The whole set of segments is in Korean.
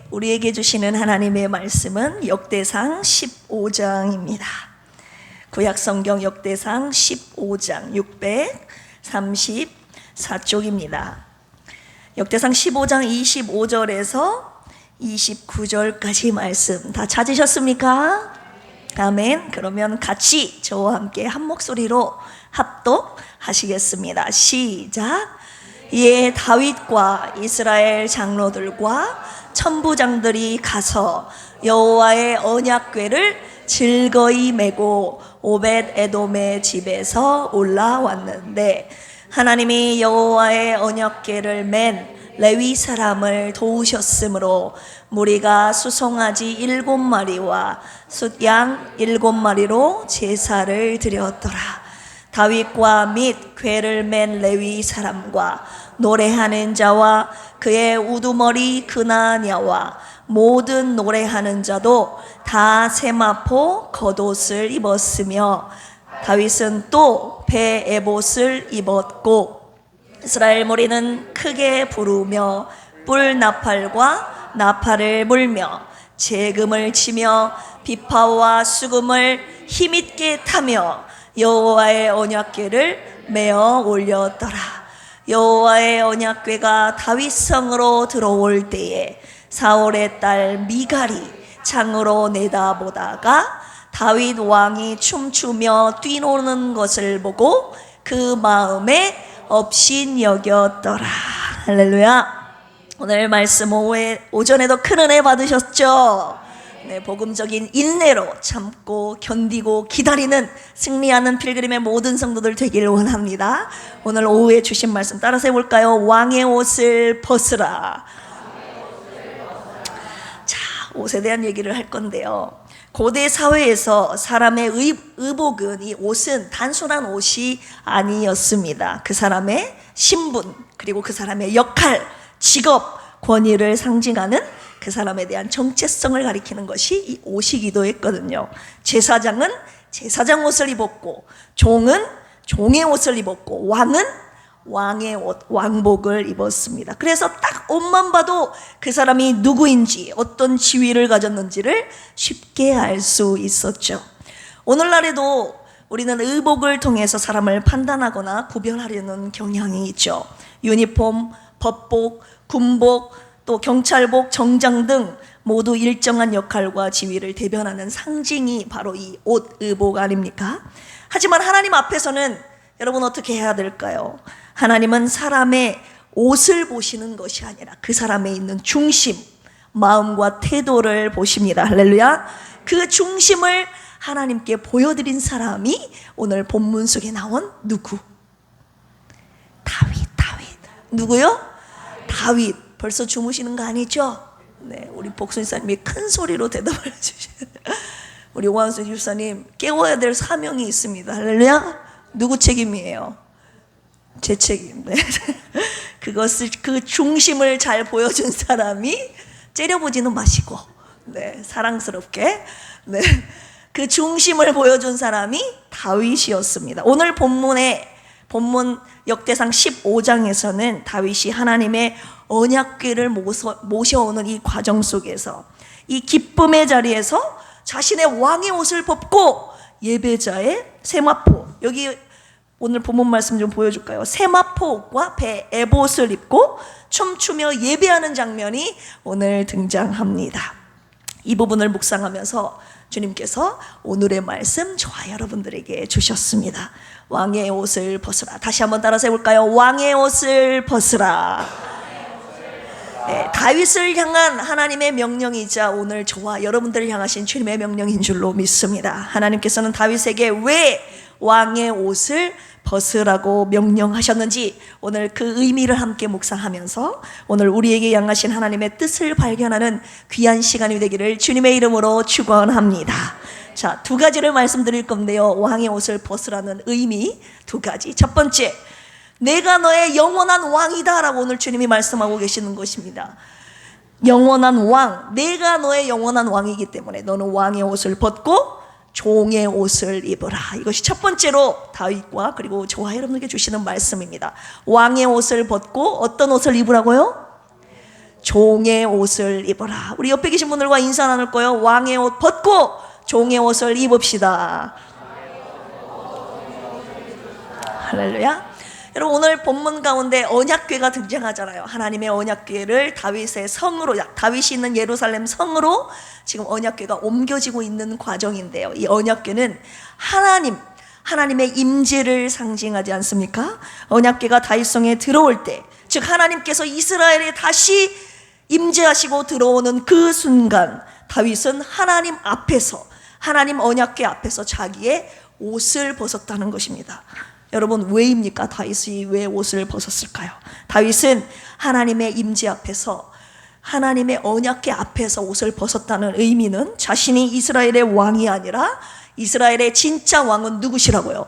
우리에게 주시는 하나님의 말씀은 역대상 15장입니다. 구약성경 역대상 15장 634쪽입니다. 역대상 15장 25절에서 29절까지 말씀 다 찾으셨습니까? 아멘. 그러면 같이 저와 함께 한 목소리로 합독하시겠습니다. 시작. 이에 다윗과 이스라엘 장로들과 천부장들이 가서 여호와의 언약궤를 즐거이 메고 오벳 에돔의 집에서 올라왔는데 하나님이 여호와의 언약궤를 맨 레위 사람을 도우셨으므로 무리가 수송아지 7마리와 숫양 7마리로 제사를 드렸더라. 다윗과 및 궤를 맨 레위 사람과 노래하는 자와 그의 우두머리 그나냐와 모든 노래하는 자도 다 세마포 겉옷을 입었으며 다윗은 또 배 에봇을 입었고 이스라엘 무리는 크게 부르며 뿔 나팔과 나팔을 불며 재금을 치며 비파와 수금을 힘있게 타며 여호와의 언약궤를 메어 올렸더라. 여호와의 언약궤가 다윗성으로 들어올 때에 사울의 딸 미갈이 창으로 내다보다가 다윗 왕이 춤추며 뛰노는 것을 보고 그 마음에 업신여겼더라. 할렐루야. 오늘 말씀 오전에도 큰 은혜 받으셨죠? 네, 복음적인 인내로 참고 견디고 기다리는 승리하는 필그림의 모든 성도들 되기를 원합니다. 오늘 오후에 주신 말씀 따라서 해볼까요? 왕의 옷을 벗으라. 자, 옷에 대한 얘기를 할 건데요. 고대 사회에서 사람의 의복은, 이 옷은 단순한 옷이 아니었습니다. 그 사람의 신분, 그리고 그 사람의 역할, 직업, 권위를 상징하는 그 사람에 대한 정체성을 가리키는 것이 이 옷이기도 했거든요. 제사장은 제사장 옷을 입었고, 종은 종의 옷을 입었고, 왕은 왕의 옷, 왕복을 입었습니다. 그래서 딱 옷만 봐도 그 사람이 누구인지, 어떤 지위를 가졌는지를 쉽게 알 수 있었죠. 오늘날에도 우리는 의복을 통해서 사람을 판단하거나 구별하려는 경향이 있죠. 유니폼, 법복, 군복, 또 경찰복, 정장 등 모두 일정한 역할과 지위를 대변하는 상징이 바로 이 옷, 의복 아닙니까? 하지만 하나님 앞에서는 여러분 어떻게 해야 될까요? 하나님은 사람의 옷을 보시는 것이 아니라 그 사람에 있는 중심, 마음과 태도를 보십니다. 할렐루야. 그 중심을 하나님께 보여드린 사람이 오늘 본문 속에 나온 누구? 다윗. 누구요? 다윗. 벌써 주무시는 거 아니죠? 네, 우리 복순사님이 큰 소리로 대답을 해주시는 우리 오한수 집사님, 깨워야 될 사명이 있습니다. 할렐루야. 누구 책임이에요? 제 책임. 네. 그것을, 그 중심을 잘 보여준 사람이 째려보지는 마시고, 네, 사랑스럽게, 네, 그 중심을 보여준 사람이 다윗이었습니다. 오늘 본문 역대상 15장에서는 다윗이 하나님의 언약궤를 모셔오는 이 과정 속에서 이 기쁨의 자리에서 자신의 왕의 옷을 벗고 예배자의 세마포, 여기 오늘 본문 말씀 좀 보여줄까요? 세마포과 배 에봇을 입고 춤추며 예배하는 장면이 오늘 등장합니다. 이 부분을 묵상하면서 주님께서 오늘의 말씀 저와 여러분들에게 주셨습니다. 왕의 옷을 벗으라. 다시 한번 따라서 해볼까요? 왕의 옷을 벗으라. 네, 다윗을 향한 하나님의 명령이자 오늘 저와 여러분들을 향하신 주님의 명령인 줄로 믿습니다. 하나님께서는 다윗에게 왜 왕의 옷을 벗으라고 명령하셨는지 오늘 그 의미를 함께 묵상하면서 오늘 우리에게 향하신 하나님의 뜻을 발견하는 귀한 시간이 되기를 주님의 이름으로 축원합니다. 자, 두 가지를 말씀드릴 건데요. 왕의 옷을 벗으라는 의미 두 가지. 첫 번째, 내가 너의 영원한 왕이다 라고 오늘 주님이 말씀하고 계시는 것입니다. 영원한 왕, 내가 너의 영원한 왕이기 때문에 너는 왕의 옷을 벗고 종의 옷을 입으라. 이것이 첫 번째로 다윗과 그리고 저와 여러분에게 주시는 말씀입니다. 왕의 옷을 벗고 어떤 옷을 입으라고요? 종의 옷을 입어라. 우리 옆에 계신 분들과 인사 나눌 거예요. 왕의 옷 벗고 종의 옷을 입읍시다. 할렐루야. 여러분, 오늘 본문 가운데 언약궤가 등장하잖아요. 하나님의 언약궤를 다윗의 성으로, 다윗이 있는 예루살렘 성으로 지금 언약궤가 옮겨지고 있는 과정인데요. 이 언약궤는 하나님의 임재를 상징하지 않습니까? 언약궤가 다윗성에 들어올 때, 즉 하나님께서 이스라엘에 다시 임재하시고 들어오는 그 순간, 다윗은 하나님 앞에서, 하나님 언약궤 앞에서 자기의 옷을 벗었다는 것입니다. 여러분, 왜입니까? 다윗이 왜 옷을 벗었을까요? 다윗은 하나님의 임재 앞에서, 하나님의 언약궤 앞에서 옷을 벗었다는 의미는 자신이 이스라엘의 왕이 아니라 이스라엘의 진짜 왕은 누구시라고요?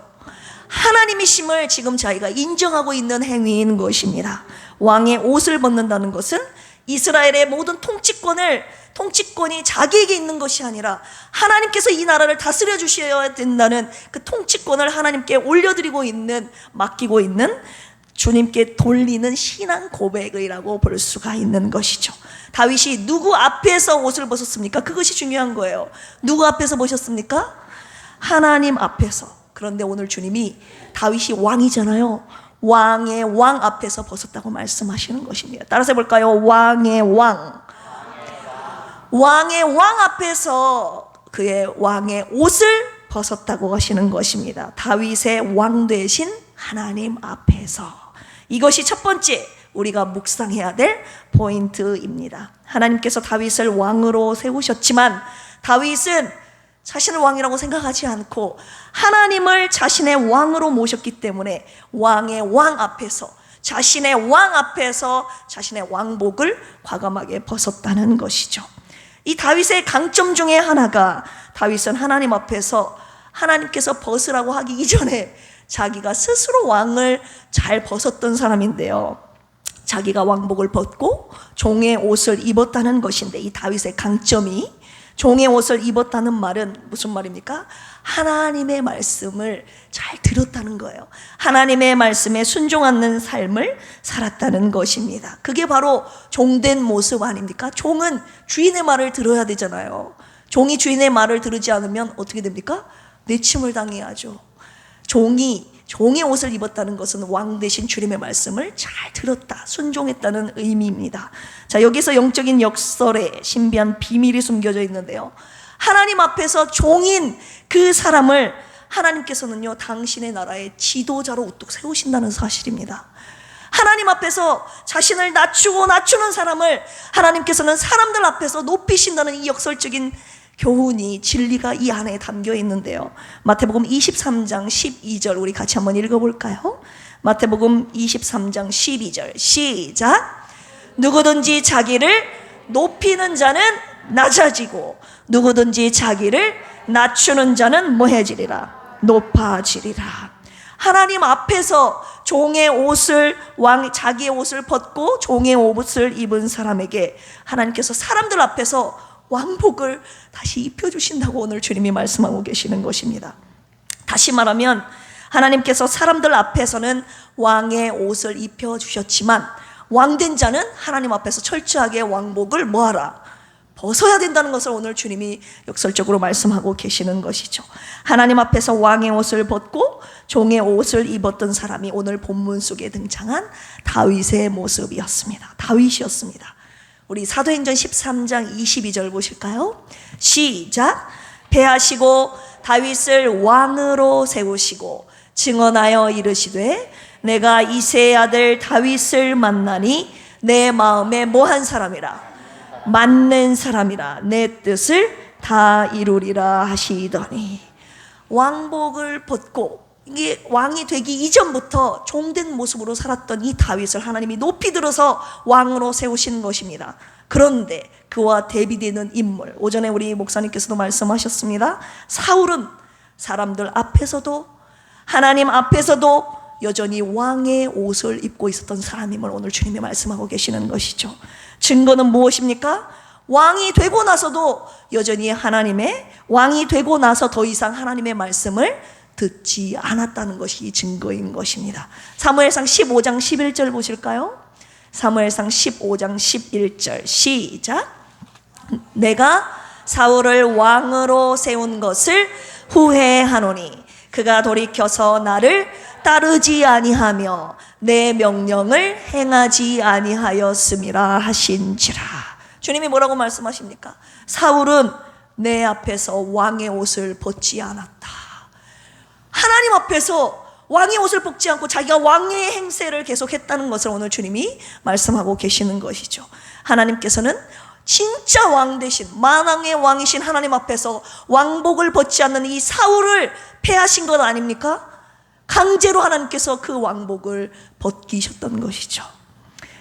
하나님이심을 지금 자기가 인정하고 있는 행위인 것입니다. 왕의 옷을 벗는다는 것은 이스라엘의 모든 통치권이 자기에게 있는 것이 아니라 하나님께서 이 나라를 다스려 주셔야 된다는 그 통치권을 하나님께 올려드리고 있는, 맡기고 있는, 주님께 돌리는 신앙 고백이라고 볼 수가 있는 것이죠. 다윗이 누구 앞에서 옷을 벗었습니까? 그것이 중요한 거예요. 누구 앞에서 벗었습니까? 하나님 앞에서. 그런데 오늘 주님이, 다윗이 왕이잖아요. 왕의 왕 앞에서 벗었다고 말씀하시는 것입니다. 따라서 해볼까요? 왕의 왕. 왕의 왕 앞에서 그의 왕의 옷을 벗었다고 하시는 것입니다. 다윗의 왕 되신 하나님 앞에서. 이것이 첫 번째 우리가 묵상해야 될 포인트입니다. 하나님께서 다윗을 왕으로 세우셨지만 다윗은 자신을 왕이라고 생각하지 않고 하나님을 자신의 왕으로 모셨기 때문에 왕의 왕 앞에서, 자신의 왕 앞에서 자신의 왕복을 과감하게 벗었다는 것이죠. 이 다윗의 강점 중에 하나가, 다윗은 하나님 앞에서 하나님께서 벗으라고 하기 이전에 자기가 스스로 왕을 잘 벗었던 사람인데요. 자기가 왕복을 벗고 종의 옷을 입었다는 것인데, 이 다윗의 강점이, 종의 옷을 입었다는 말은 무슨 말입니까? 하나님의 말씀을 잘 들었다는 거예요. 하나님의 말씀에 순종하는 삶을 살았다는 것입니다. 그게 바로 종된 모습 아닙니까? 종은 주인의 말을 들어야 되잖아요. 종이 주인의 말을 들으지 않으면 어떻게 됩니까? 내침을 당해야죠. 종의 옷을 입었다는 것은 왕 대신 주님의 말씀을 잘 들었다, 순종했다는 의미입니다. 자, 여기서 영적인 역설에 신비한 비밀이 숨겨져 있는데요. 하나님 앞에서 종인 그 사람을 하나님께서는요, 당신의 나라의 지도자로 우뚝 세우신다는 사실입니다. 하나님 앞에서 자신을 낮추는 사람을 하나님께서는 사람들 앞에서 높이신다는 이 역설적인 교훈이, 진리가 이 안에 담겨 있는데요. 마태복음 23장 12절 우리 같이 한번 읽어볼까요? 마태복음 23장 12절 시작. 누구든지 자기를 높이는 자는 낮아지고 누구든지 자기를 낮추는 자는 뭐해지리라? 높아지리라. 하나님 앞에서 종의 옷을, 자기의 옷을 벗고 종의 옷을 입은 사람에게 하나님께서 사람들 앞에서 왕복을 다시 입혀주신다고 오늘 주님이 말씀하고 계시는 것입니다. 다시 말하면 하나님께서 사람들 앞에서는 왕의 옷을 입혀주셨지만 왕된 자는 하나님 앞에서 철저하게 왕복을 뭐하라? 벗어야 된다는 것을 오늘 주님이 역설적으로 말씀하고 계시는 것이죠. 하나님 앞에서 왕의 옷을 벗고 종의 옷을 입었던 사람이 오늘 본문 속에 등장한 다윗의 모습이었습니다. 다윗이었습니다. 우리 사도행전 13장 22절 보실까요? 시작. 패하시고 다윗을 왕으로 세우시고 증언하여 이르시되 내가 이새의 아들 다윗을 만나니 내 마음에 뭐한 사람이라? 맞는 사람이라 내 뜻을 다 이루리라 하시더니, 왕복을 벗고 이게 왕이 되기 이전부터 종된 모습으로 살았던 이 다윗을 하나님이 높이 들어서 왕으로 세우신 것입니다. 그런데 그와 대비되는 인물, 오전에 우리 목사님께서도 말씀하셨습니다. 사울은 사람들 앞에서도 하나님 앞에서도 여전히 왕의 옷을 입고 있었던 사람임을 오늘 주님이 말씀하고 계시는 것이죠. 증거는 무엇입니까? 왕이 되고 나서도 여전히 하나님의 왕이 되고 나서 더 이상 하나님의 말씀을 듣지 않았다는 것이 증거인 것입니다. 사무엘상 15장 11절 보실까요? 사무엘상 15장 11절 시작. 내가 사울을 왕으로 세운 것을 후회하노니 그가 돌이켜서 나를 따르지 아니하며 내 명령을 행하지 아니하였음이라 하신지라. 주님이 뭐라고 말씀하십니까? 사울은 내 앞에서 왕의 옷을 벗지 않았다. 하나님 앞에서 왕의 옷을 벗지 않고 자기가 왕의 행세를 계속했다는 것을 오늘 주님이 말씀하고 계시는 것이죠. 하나님께서는 진짜 왕 대신 만왕의 왕이신 하나님 앞에서 왕복을 벗지 않는 이 사울을 패하신 것 아닙니까? 강제로 하나님께서 그 왕복을 벗기셨던 것이죠.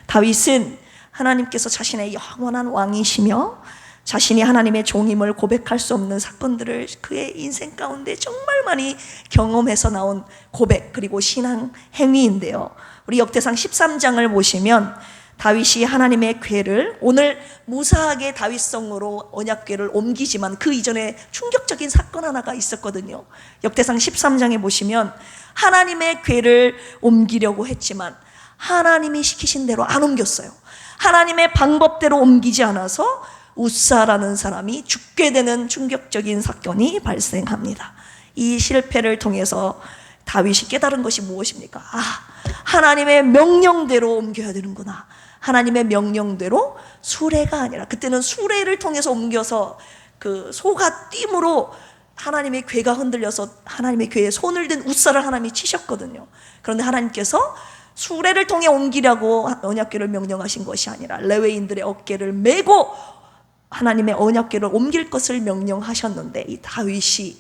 다윗은 하나님께서 자신의 영원한 왕이시며 자신이 하나님의 종임을 고백할 수 없는 사건들을 그의 인생 가운데 정말 많이 경험해서 나온 고백, 그리고 신앙 행위인데요. 우리 역대상 13장을 보시면 다윗이 하나님의 궤를, 오늘 무사하게 다윗성으로 언약궤를 옮기지만 그 이전에 충격적인 사건 하나가 있었거든요. 역대상 13장에 보시면 하나님의 궤를 옮기려고 했지만 하나님이 시키신 대로 안 옮겼어요. 하나님의 방법대로 옮기지 않아서 우사라는 사람이 죽게 되는 충격적인 사건이 발생합니다. 이 실패를 통해서 다윗이 깨달은 것이 무엇입니까? 하나님의 명령대로 옮겨야 되는구나. 하나님의 명령대로 수레가 아니라, 그때는 수레를 통해서 옮겨서 그 소가 뜀으로 하나님의 궤가 흔들려서 하나님의 궤에 손을 댄 우사를 하나님이 치셨거든요. 그런데 하나님께서 수레를 통해 옮기라고 언약궤를 명령하신 것이 아니라 레위인들의 어깨를 메고 하나님의 언약궤를 옮길 것을 명령하셨는데, 이 다윗이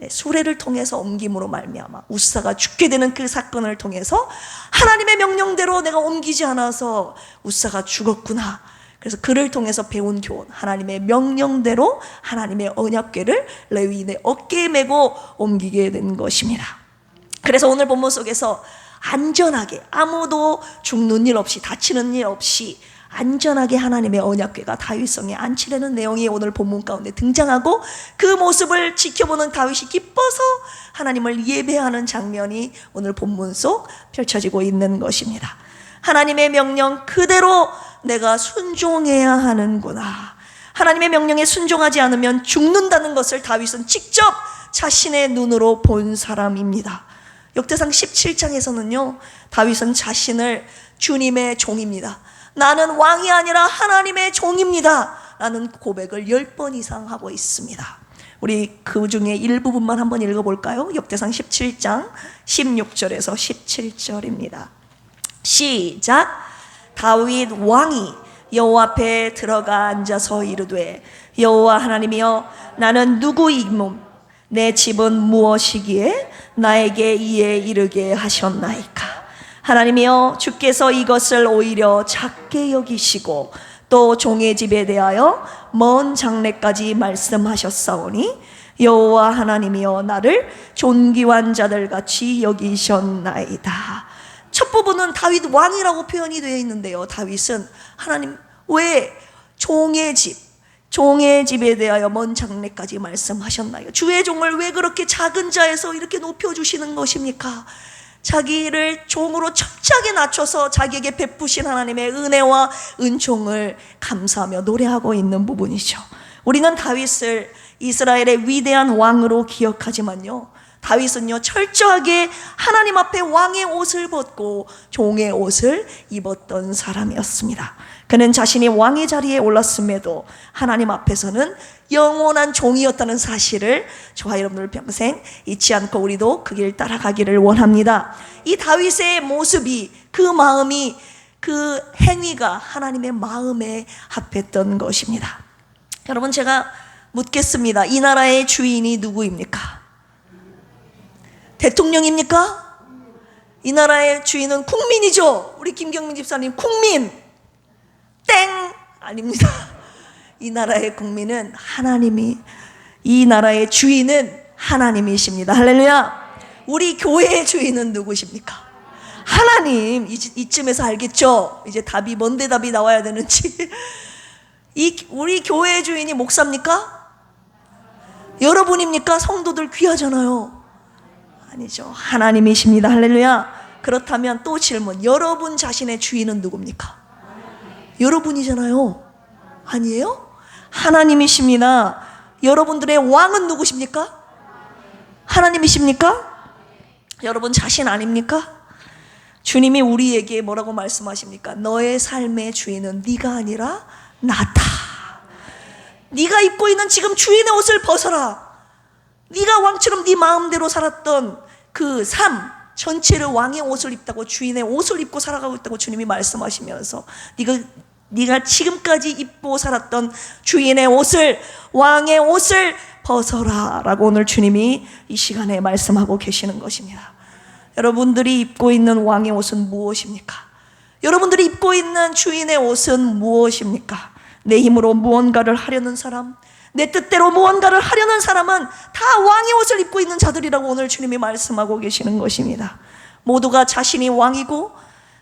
수레를 통해서 옮김으로 말미암아 우사가 죽게 되는 그 사건을 통해서 하나님의 명령대로 내가 옮기지 않아서 우사가 죽었구나. 그래서 그를 통해서 배운 교훈, 하나님의 명령대로 하나님의 언약궤를 레위인의 어깨에 메고 옮기게 된 것입니다. 그래서 오늘 본문 속에서 안전하게, 아무도 죽는 일 없이, 다치는 일 없이 안전하게 하나님의 언약궤가 다윗성에 안치려는 내용이 오늘 본문 가운데 등장하고, 그 모습을 지켜보는 다윗이 기뻐서 하나님을 예배하는 장면이 오늘 본문 속 펼쳐지고 있는 것입니다. 하나님의 명령 그대로 내가 순종해야 하는구나. 하나님의 명령에 순종하지 않으면 죽는다는 것을 다윗은 직접 자신의 눈으로 본 사람입니다. 역대상 17장에서는요, 다윗은 자신을 주님의 종입니다, 나는 왕이 아니라 하나님의 종입니다 라는 고백을 10번 이상 하고 있습니다. 우리 그 중에 일부분만 한번 읽어볼까요? 역대상 17장 16절에서 17절입니다 시작. 다윗 왕이 여호와 앞에 들어가 앉아서 이르되, 여호와 하나님이여, 나는 누구이므 내 집은 무엇이기에 나에게 이에 이르게 하셨나이까? 하나님이여, 주께서 이것을 오히려 작게 여기시고 또 종의 집에 대하여 먼 장래까지 말씀하셨사오니, 여호와 하나님이여, 나를 존귀한 자들 같이 여기셨나이다. 첫 부분은 다윗 왕이라고 표현이 되어 있는데요, 다윗은 하나님 왜 종의 집에 대하여 먼 장래까지 말씀하셨나요? 주의 종을 왜 그렇게 작은 자에서 이렇게 높여주시는 것입니까? 자기를 종으로 첩자하게 낮춰서 자기에게 베푸신 하나님의 은혜와 은총을 감사하며 노래하고 있는 부분이죠. 우리는 다윗을 이스라엘의 위대한 왕으로 기억하지만요, 다윗은요 철저하게 하나님 앞에 왕의 옷을 벗고 종의 옷을 입었던 사람이었습니다. 그는 자신이 왕의 자리에 올랐음에도 하나님 앞에서는 영원한 종이었다는 사실을 저와 여러분들 평생 잊지 않고 우리도 그 길 따라가기를 원합니다. 이 다윗의 모습이, 그 마음이, 그 행위가 하나님의 마음에 합했던 것입니다. 여러분, 제가 묻겠습니다. 이 나라의 주인이 누구입니까? 대통령입니까? 이 나라의 주인은 국민이죠. 우리 김경민 집사님 국민 땡 아닙니다. 이 나라의 국민은 하나님이, 이 나라의 주인은 하나님이십니다. 할렐루야. 우리 교회의 주인은 누구십니까? 하나님. 이쯤에서 알겠죠? 이제 답이, 뭔데 답이 나와야 되는지. 우리 교회의 주인이 목사입니까? 여러분입니까? 성도들 귀하잖아요. 아니죠. 하나님이십니다. 할렐루야. 그렇다면 또 질문, 여러분 자신의 주인은 누굽니까? 여러분이잖아요. 아니에요? 하나님이십니다. 여러분들의 왕은 누구십니까? 하나님이십니까? 여러분 자신 아닙니까? 주님이 우리에게 뭐라고 말씀하십니까? 너의 삶의 주인은 네가 아니라 나다. 네가 입고 있는 지금 주인의 옷을 벗어라. 네가 왕처럼 네 마음대로 살았던 그 삶 전체를 왕의 옷을 입다고, 주인의 옷을 입고 살아가고 있다고 주님이 말씀하시면서 네가 지금까지 입고 살았던 주인의 옷을, 왕의 옷을 벗어라 라고 오늘 주님이 이 시간에 말씀하고 계시는 것입니다. 여러분들이 입고 있는 왕의 옷은 무엇입니까? 여러분들이 입고 있는 주인의 옷은 무엇입니까? 내 힘으로 무언가를 하려는 사람, 내 뜻대로 무언가를 하려는 사람은 다 왕의 옷을 입고 있는 자들이라고 오늘 주님이 말씀하고 계시는 것입니다. 모두가 자신이 왕이고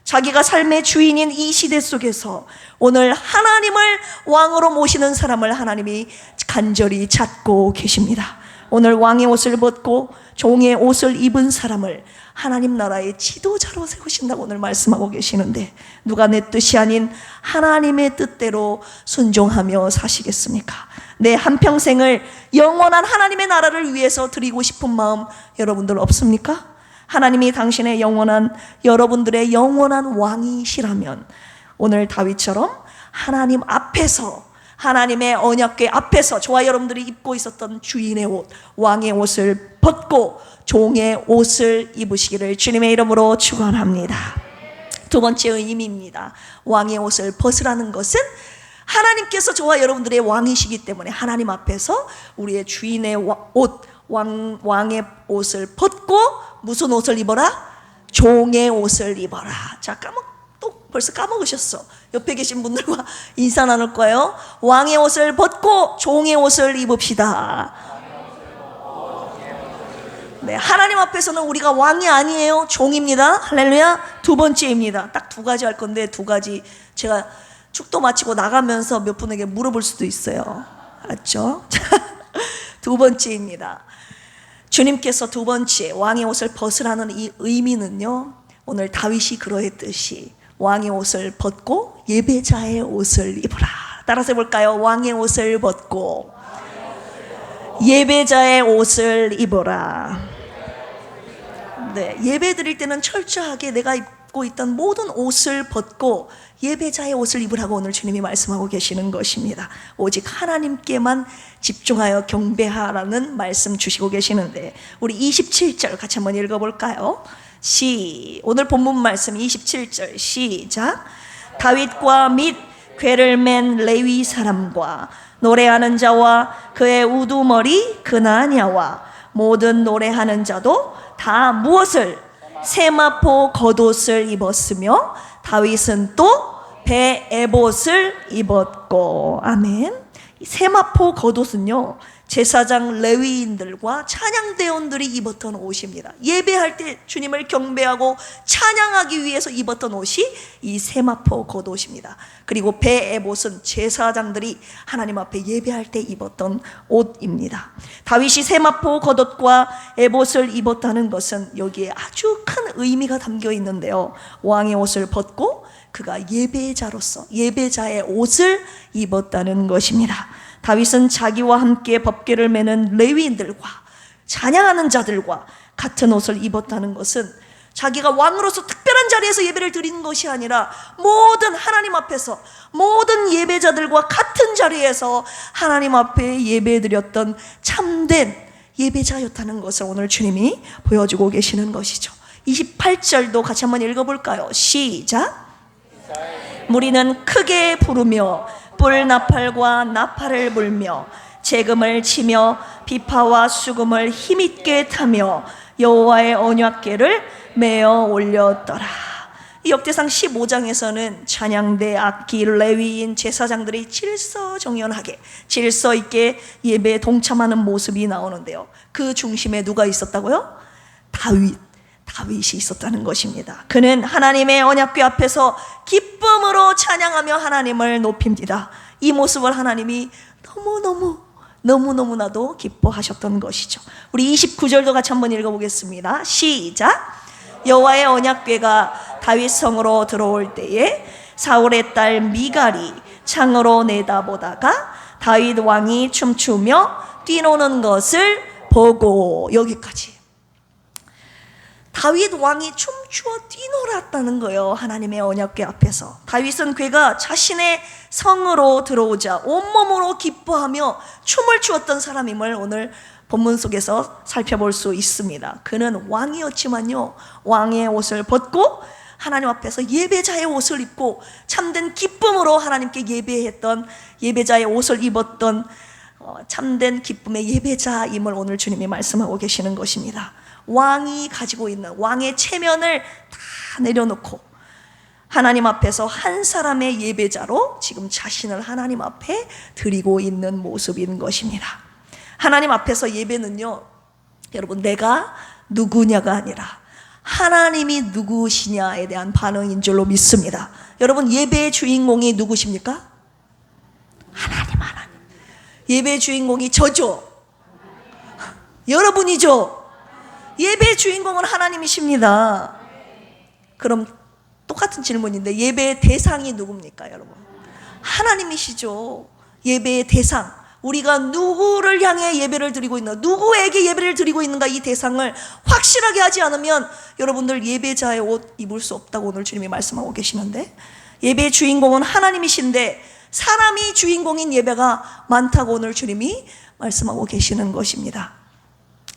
자기가 삶의 주인인 이 시대 속에서 오늘 하나님을 왕으로 모시는 사람을 하나님이 간절히 찾고 계십니다. 오늘 왕의 옷을 벗고 종의 옷을 입은 사람을 하나님 나라의 지도자로 세우신다고 오늘 말씀하고 계시는데, 누가 내 뜻이 아닌 하나님의 뜻대로 순종하며 사시겠습니까? 내 한평생을 영원한 하나님의 나라를 위해서 드리고 싶은 마음 여러분들 없습니까? 하나님이 당신의 여러분들의 영원한 왕이시라면 오늘 다윗처럼 하나님 앞에서, 하나님의 언약궤 앞에서 저와 여러분들이 입고 있었던 주인의 옷, 왕의 옷을 벗고 종의 옷을 입으시기를 주님의 이름으로 축원합니다. 두 번째 의미입니다. 왕의 옷을 벗으라는 것은 하나님께서 저와 여러분들의 왕이시기 때문에 하나님 앞에서 우리의 주인의 옷, 왕의 옷을 벗고 무슨 옷을 입어라? 종의 옷을 입어라. 자, 벌써 까먹으셨어. 옆에 계신 분들과 인사 나눌 거예요. 왕의 옷을 벗고 종의 옷을 입읍시다. 네, 하나님 앞에서는 우리가 왕이 아니에요. 종입니다. 할렐루야. 두 번째입니다. 딱 두 가지 할 건데, 두 가지 제가 축도 마치고 나가면서 몇 분에게 물어볼 수도 있어요. 알았죠? 두 번째입니다. 주님께서 두 번째 왕의 옷을 벗으라는 이 의미는요, 오늘 다윗이 그러했듯이 왕의 옷을 벗고 예배자의 옷을 입으라. 따라서 해볼까요? 왕의 옷을 벗고 예배자의 옷을 입어라. 네, 예배 드릴 때는 철저하게 내가 입고 있던 모든 옷을 벗고 예배자의 옷을 입으라고 오늘 주님이 말씀하고 계시는 것입니다. 오직 하나님께만 집중하여 경배하라는 말씀 주시고 계시는데, 우리 27절 같이 한번 읽어볼까요? 오늘 본문 말씀 27절 시작. 다윗과 및 궤를 맨 레위 사람과 노래하는 자와 그의 우두머리 그나냐와 모든 노래하는 자도 다 무엇을? 세마포 겉옷을 입었으며 다윗은 또 배 에봇을 입었고. 아멘. 세마포 겉옷은요, 제사장 레위인들과 찬양대원들이 입었던 옷입니다. 예배할 때 주님을 경배하고 찬양하기 위해서 입었던 옷이 이 세마포 겉옷입니다. 그리고 배 에봇은 제사장들이 하나님 앞에 예배할 때 입었던 옷입니다. 다윗이 세마포 겉옷과 에봇을 입었다는 것은 여기에 아주 큰 의미가 담겨 있는데요, 왕의 옷을 벗고 그가 예배자로서 예배자의 옷을 입었다는 것입니다. 다윗은 자기와 함께 법궤를 메는 레위인들과 찬양하는 자들과 같은 옷을 입었다는 것은 자기가 왕으로서 특별한 자리에서 예배를 드리는 것이 아니라 모든 하나님 앞에서 모든 예배자들과 같은 자리에서 하나님 앞에 예배드렸던 참된 예배자였다는 것을 오늘 주님이 보여주고 계시는 것이죠. 28절도 같이 한번 읽어볼까요? 시작. 무리는 크게 부르며 뿔나팔과 나팔을 불며 재금을 치며 비파와 수금을 힘있게 타며 여호와의 언약궤를 메어 올렸더라. 이 역대상 15장에서는 찬양대, 악기, 레위인, 제사장들이 질서정연하게 질서 있게 예배에 동참하는 모습이 나오는데요, 그 중심에 누가 있었다고요? 다윗이 있었다는 것입니다. 그는 하나님의 언약궤 앞에서 기쁨으로 찬양하며 하나님을 높입니다. 이 모습을 하나님이 너무나도 기뻐하셨던 것이죠. 우리 29절도 같이 한번 읽어보겠습니다. 시작. 여호와의 언약궤가 다윗 성으로 들어올 때에 사울의 딸 미갈이 창으로 내다보다가 다윗 왕이 춤추며 뛰노는 것을 보고. 여기까지. 다윗 왕이 춤추어 뛰놀았다는 거예요. 하나님의 언약궤 앞에서. 다윗은 그가 자신의 성으로 들어오자 온몸으로 기뻐하며 춤을 추었던 사람임을 오늘 본문 속에서 살펴볼 수 있습니다. 그는 왕이었지만요, 왕의 옷을 벗고 하나님 앞에서 예배자의 옷을 입고 참된 기쁨으로 하나님께 예배했던, 예배자의 옷을 입었던 참된 기쁨의 예배자임을 오늘 주님이 말씀하고 계시는 것입니다. 왕이 가지고 있는 왕의 체면을 다 내려놓고 하나님 앞에서 한 사람의 예배자로 지금 자신을 하나님 앞에 드리고 있는 모습인 것입니다. 하나님 앞에서 예배는요, 여러분, 내가 누구냐가 아니라 하나님이 누구시냐에 대한 반응인 줄로 믿습니다. 여러분, 예배의 주인공이 누구십니까? 하나님. 예배의 주인공이 저죠. 여러분이죠. 예배의 주인공은 하나님이십니다. 그럼 똑같은 질문인데 예배의 대상이 누굽니까, 여러분? 하나님이시죠. 예배의 대상, 우리가 누구를 향해 예배를 드리고 있나, 누구에게 예배를 드리고 있는가, 이 대상을 확실하게 하지 않으면 여러분들 예배자의 옷 입을 수 없다고 오늘 주님이 말씀하고 계시는데, 예배의 주인공은 하나님이신데 사람이 주인공인 예배가 많다고 오늘 주님이 말씀하고 계시는 것입니다.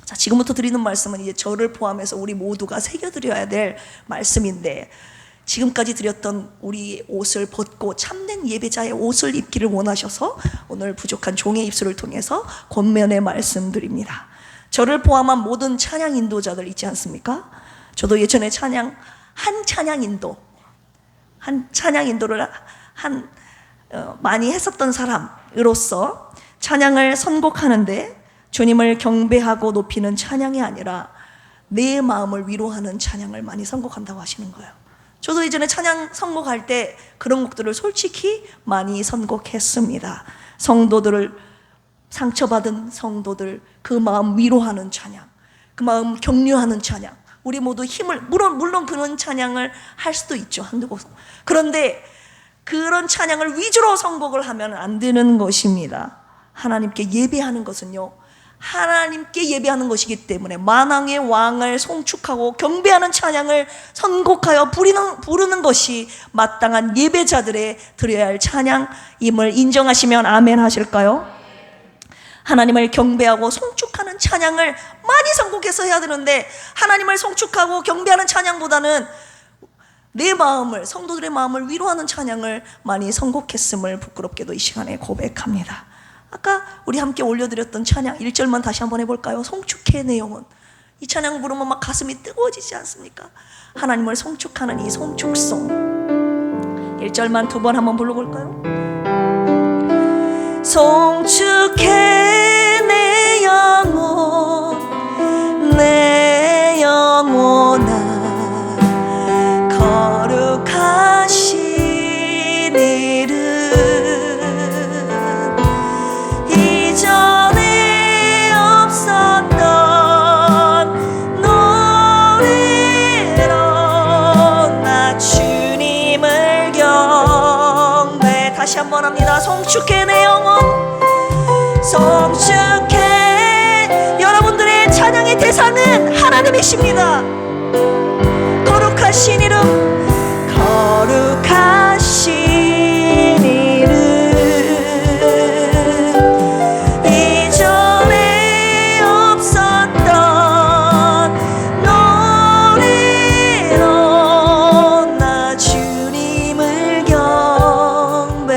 자, 지금부터 드리는 말씀은 이제 저를 포함해서 우리 모두가 새겨드려야 될 말씀인데, 지금까지 드렸던 우리 옷을 벗고 참된 예배자의 옷을 입기를 원하셔서 오늘 부족한 종의 입술을 통해서 권면의 말씀드립니다. 저를 포함한 모든 찬양 인도자들 있지 않습니까? 저도 예전에 한 찬양 인도를 많이 했었던 사람으로서 찬양을 선곡하는데 주님을 경배하고 높이는 찬양이 아니라 내 마음을 위로하는 찬양을 많이 선곡한다고 하시는 거예요. 저도 예전에 찬양 선곡할 때 그런 곡들을 솔직히 많이 선곡했습니다. 성도들을, 상처받은 성도들 그 마음 위로하는 찬양, 그 마음 격려하는 찬양, 우리 모두 힘을, 물론 그런 찬양을 할 수도 있죠, 한두 곡. 그런데 그런 찬양을 위주로 선곡을 하면 안 되는 것입니다. 하나님께 예배하는 것은요, 하나님께 예배하는 것이기 때문에 만왕의 왕을 송축하고 경배하는 찬양을 선곡하여 부르는 것이 마땅한 예배자들의 드려야 할 찬양임을 인정하시면 아멘 하실까요? 하나님을 경배하고 송축하는 찬양을 많이 선곡해서 해야 되는데, 하나님을 송축하고 경배하는 찬양보다는 내 마음을, 성도들의 마음을 위로하는 찬양을 많이 선곡했음을 부끄럽게도 이 시간에 고백합니다. 아까 우리 함께 올려드렸던 찬양 1절만 다시 한번 해볼까요? 송축해 내 영혼. 이 찬양 부르면 막 가슴이 뜨거워지지 않습니까? 하나님을 송축하는 이 송축송 1절만 두 번 한번 불러볼까요? 송축해 내 영혼, 내 영혼아, 거룩하신 이름 이전에 없었던 노래로 나 주님을 경배. 다시 한번 합니다. 송축해 내 영혼, 송축해. 여러분들의 찬양의 대상은 하나님이십니다. 거룩하신 이름, 거룩하신 이름 이전에 없었던 노래로 나 주님을 경배.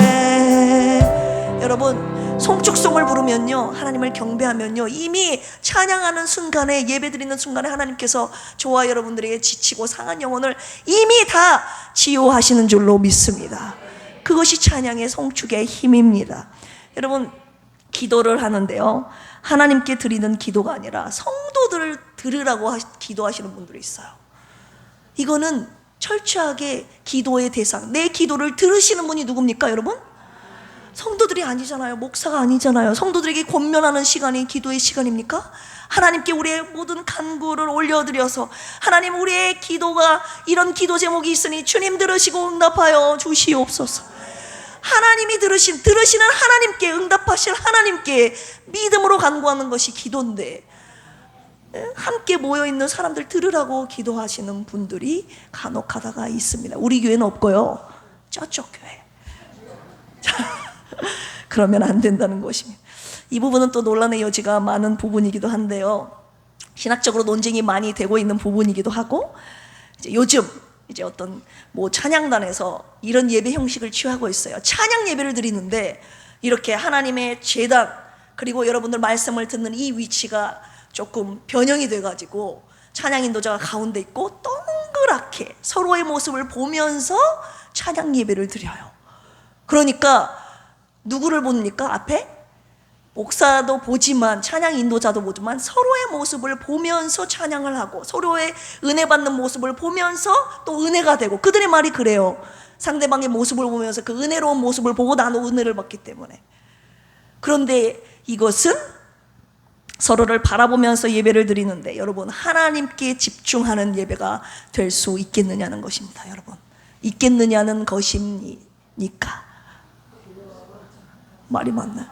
여러분, 송축송을 부르면요, 하나님을 경배하면요, 이미 찬양하는 순간에, 예배드리는 순간에 하나님께서 저와 여러분들에게 지치고 상한 영혼을 이미 다 치유하시는 줄로 믿습니다. 그것이 찬양의 송축의 힘입니다. 여러분, 기도를 하는데요, 하나님께 드리는 기도가 아니라 성도들을 들으라고 기도하시는 분들이 있어요. 이거는 철저하게 기도의 대상, 내 기도를 들으시는 분이 누굽니까, 여러분? 성도들이 아니잖아요. 목사가 아니잖아요. 성도들에게 권면하는 시간이 기도의 시간입니까? 하나님께 우리의 모든 간구를 올려드려서 하나님, 우리의 기도가 이런 기도 제목이 있으니 주님 들으시고 응답하여 주시옵소서. 하나님이 들으시는 하나님께, 응답하실 하나님께 믿음으로 간구하는 것이 기도인데, 함께 모여있는 사람들 들으라고 기도하시는 분들이 간혹 가다가 있습니다. 우리 교회는 없고요, 저쪽 교회. 그러면 안 된다는 것입니다. 이 부분은 또 논란의 여지가 많은 부분이기도 한데요, 신학적으로 논쟁이 많이 되고 있는 부분이기도 하고, 요즘 어떤 찬양단에서 이런 예배 형식을 취하고 있어요. 찬양 예배를 드리는데 이렇게 하나님의 제단, 그리고 여러분들 말씀을 듣는 이 위치가 조금 변형이 돼가지고 찬양 인도자가 가운데 있고 동그랗게 서로의 모습을 보면서 찬양 예배를 드려요. 그러니까 누구를 봅니까? 앞에 목사도 보지만 찬양 인도자도 보지만 서로의 모습을 보면서 찬양을 하고 서로의 은혜 받는 모습을 보면서 또 은혜가 되고, 그들의 말이 그래요. 상대방의 모습을 보면서 그 은혜로운 모습을 보고 나도 은혜를 받기 때문에. 그런데 이것은 서로를 바라보면서 예배를 드리는데, 여러분, 하나님께 집중하는 예배가 될 수 있겠느냐는 것입니다. 여러분, 있겠느냐는 것입니까? 말이 맞나요?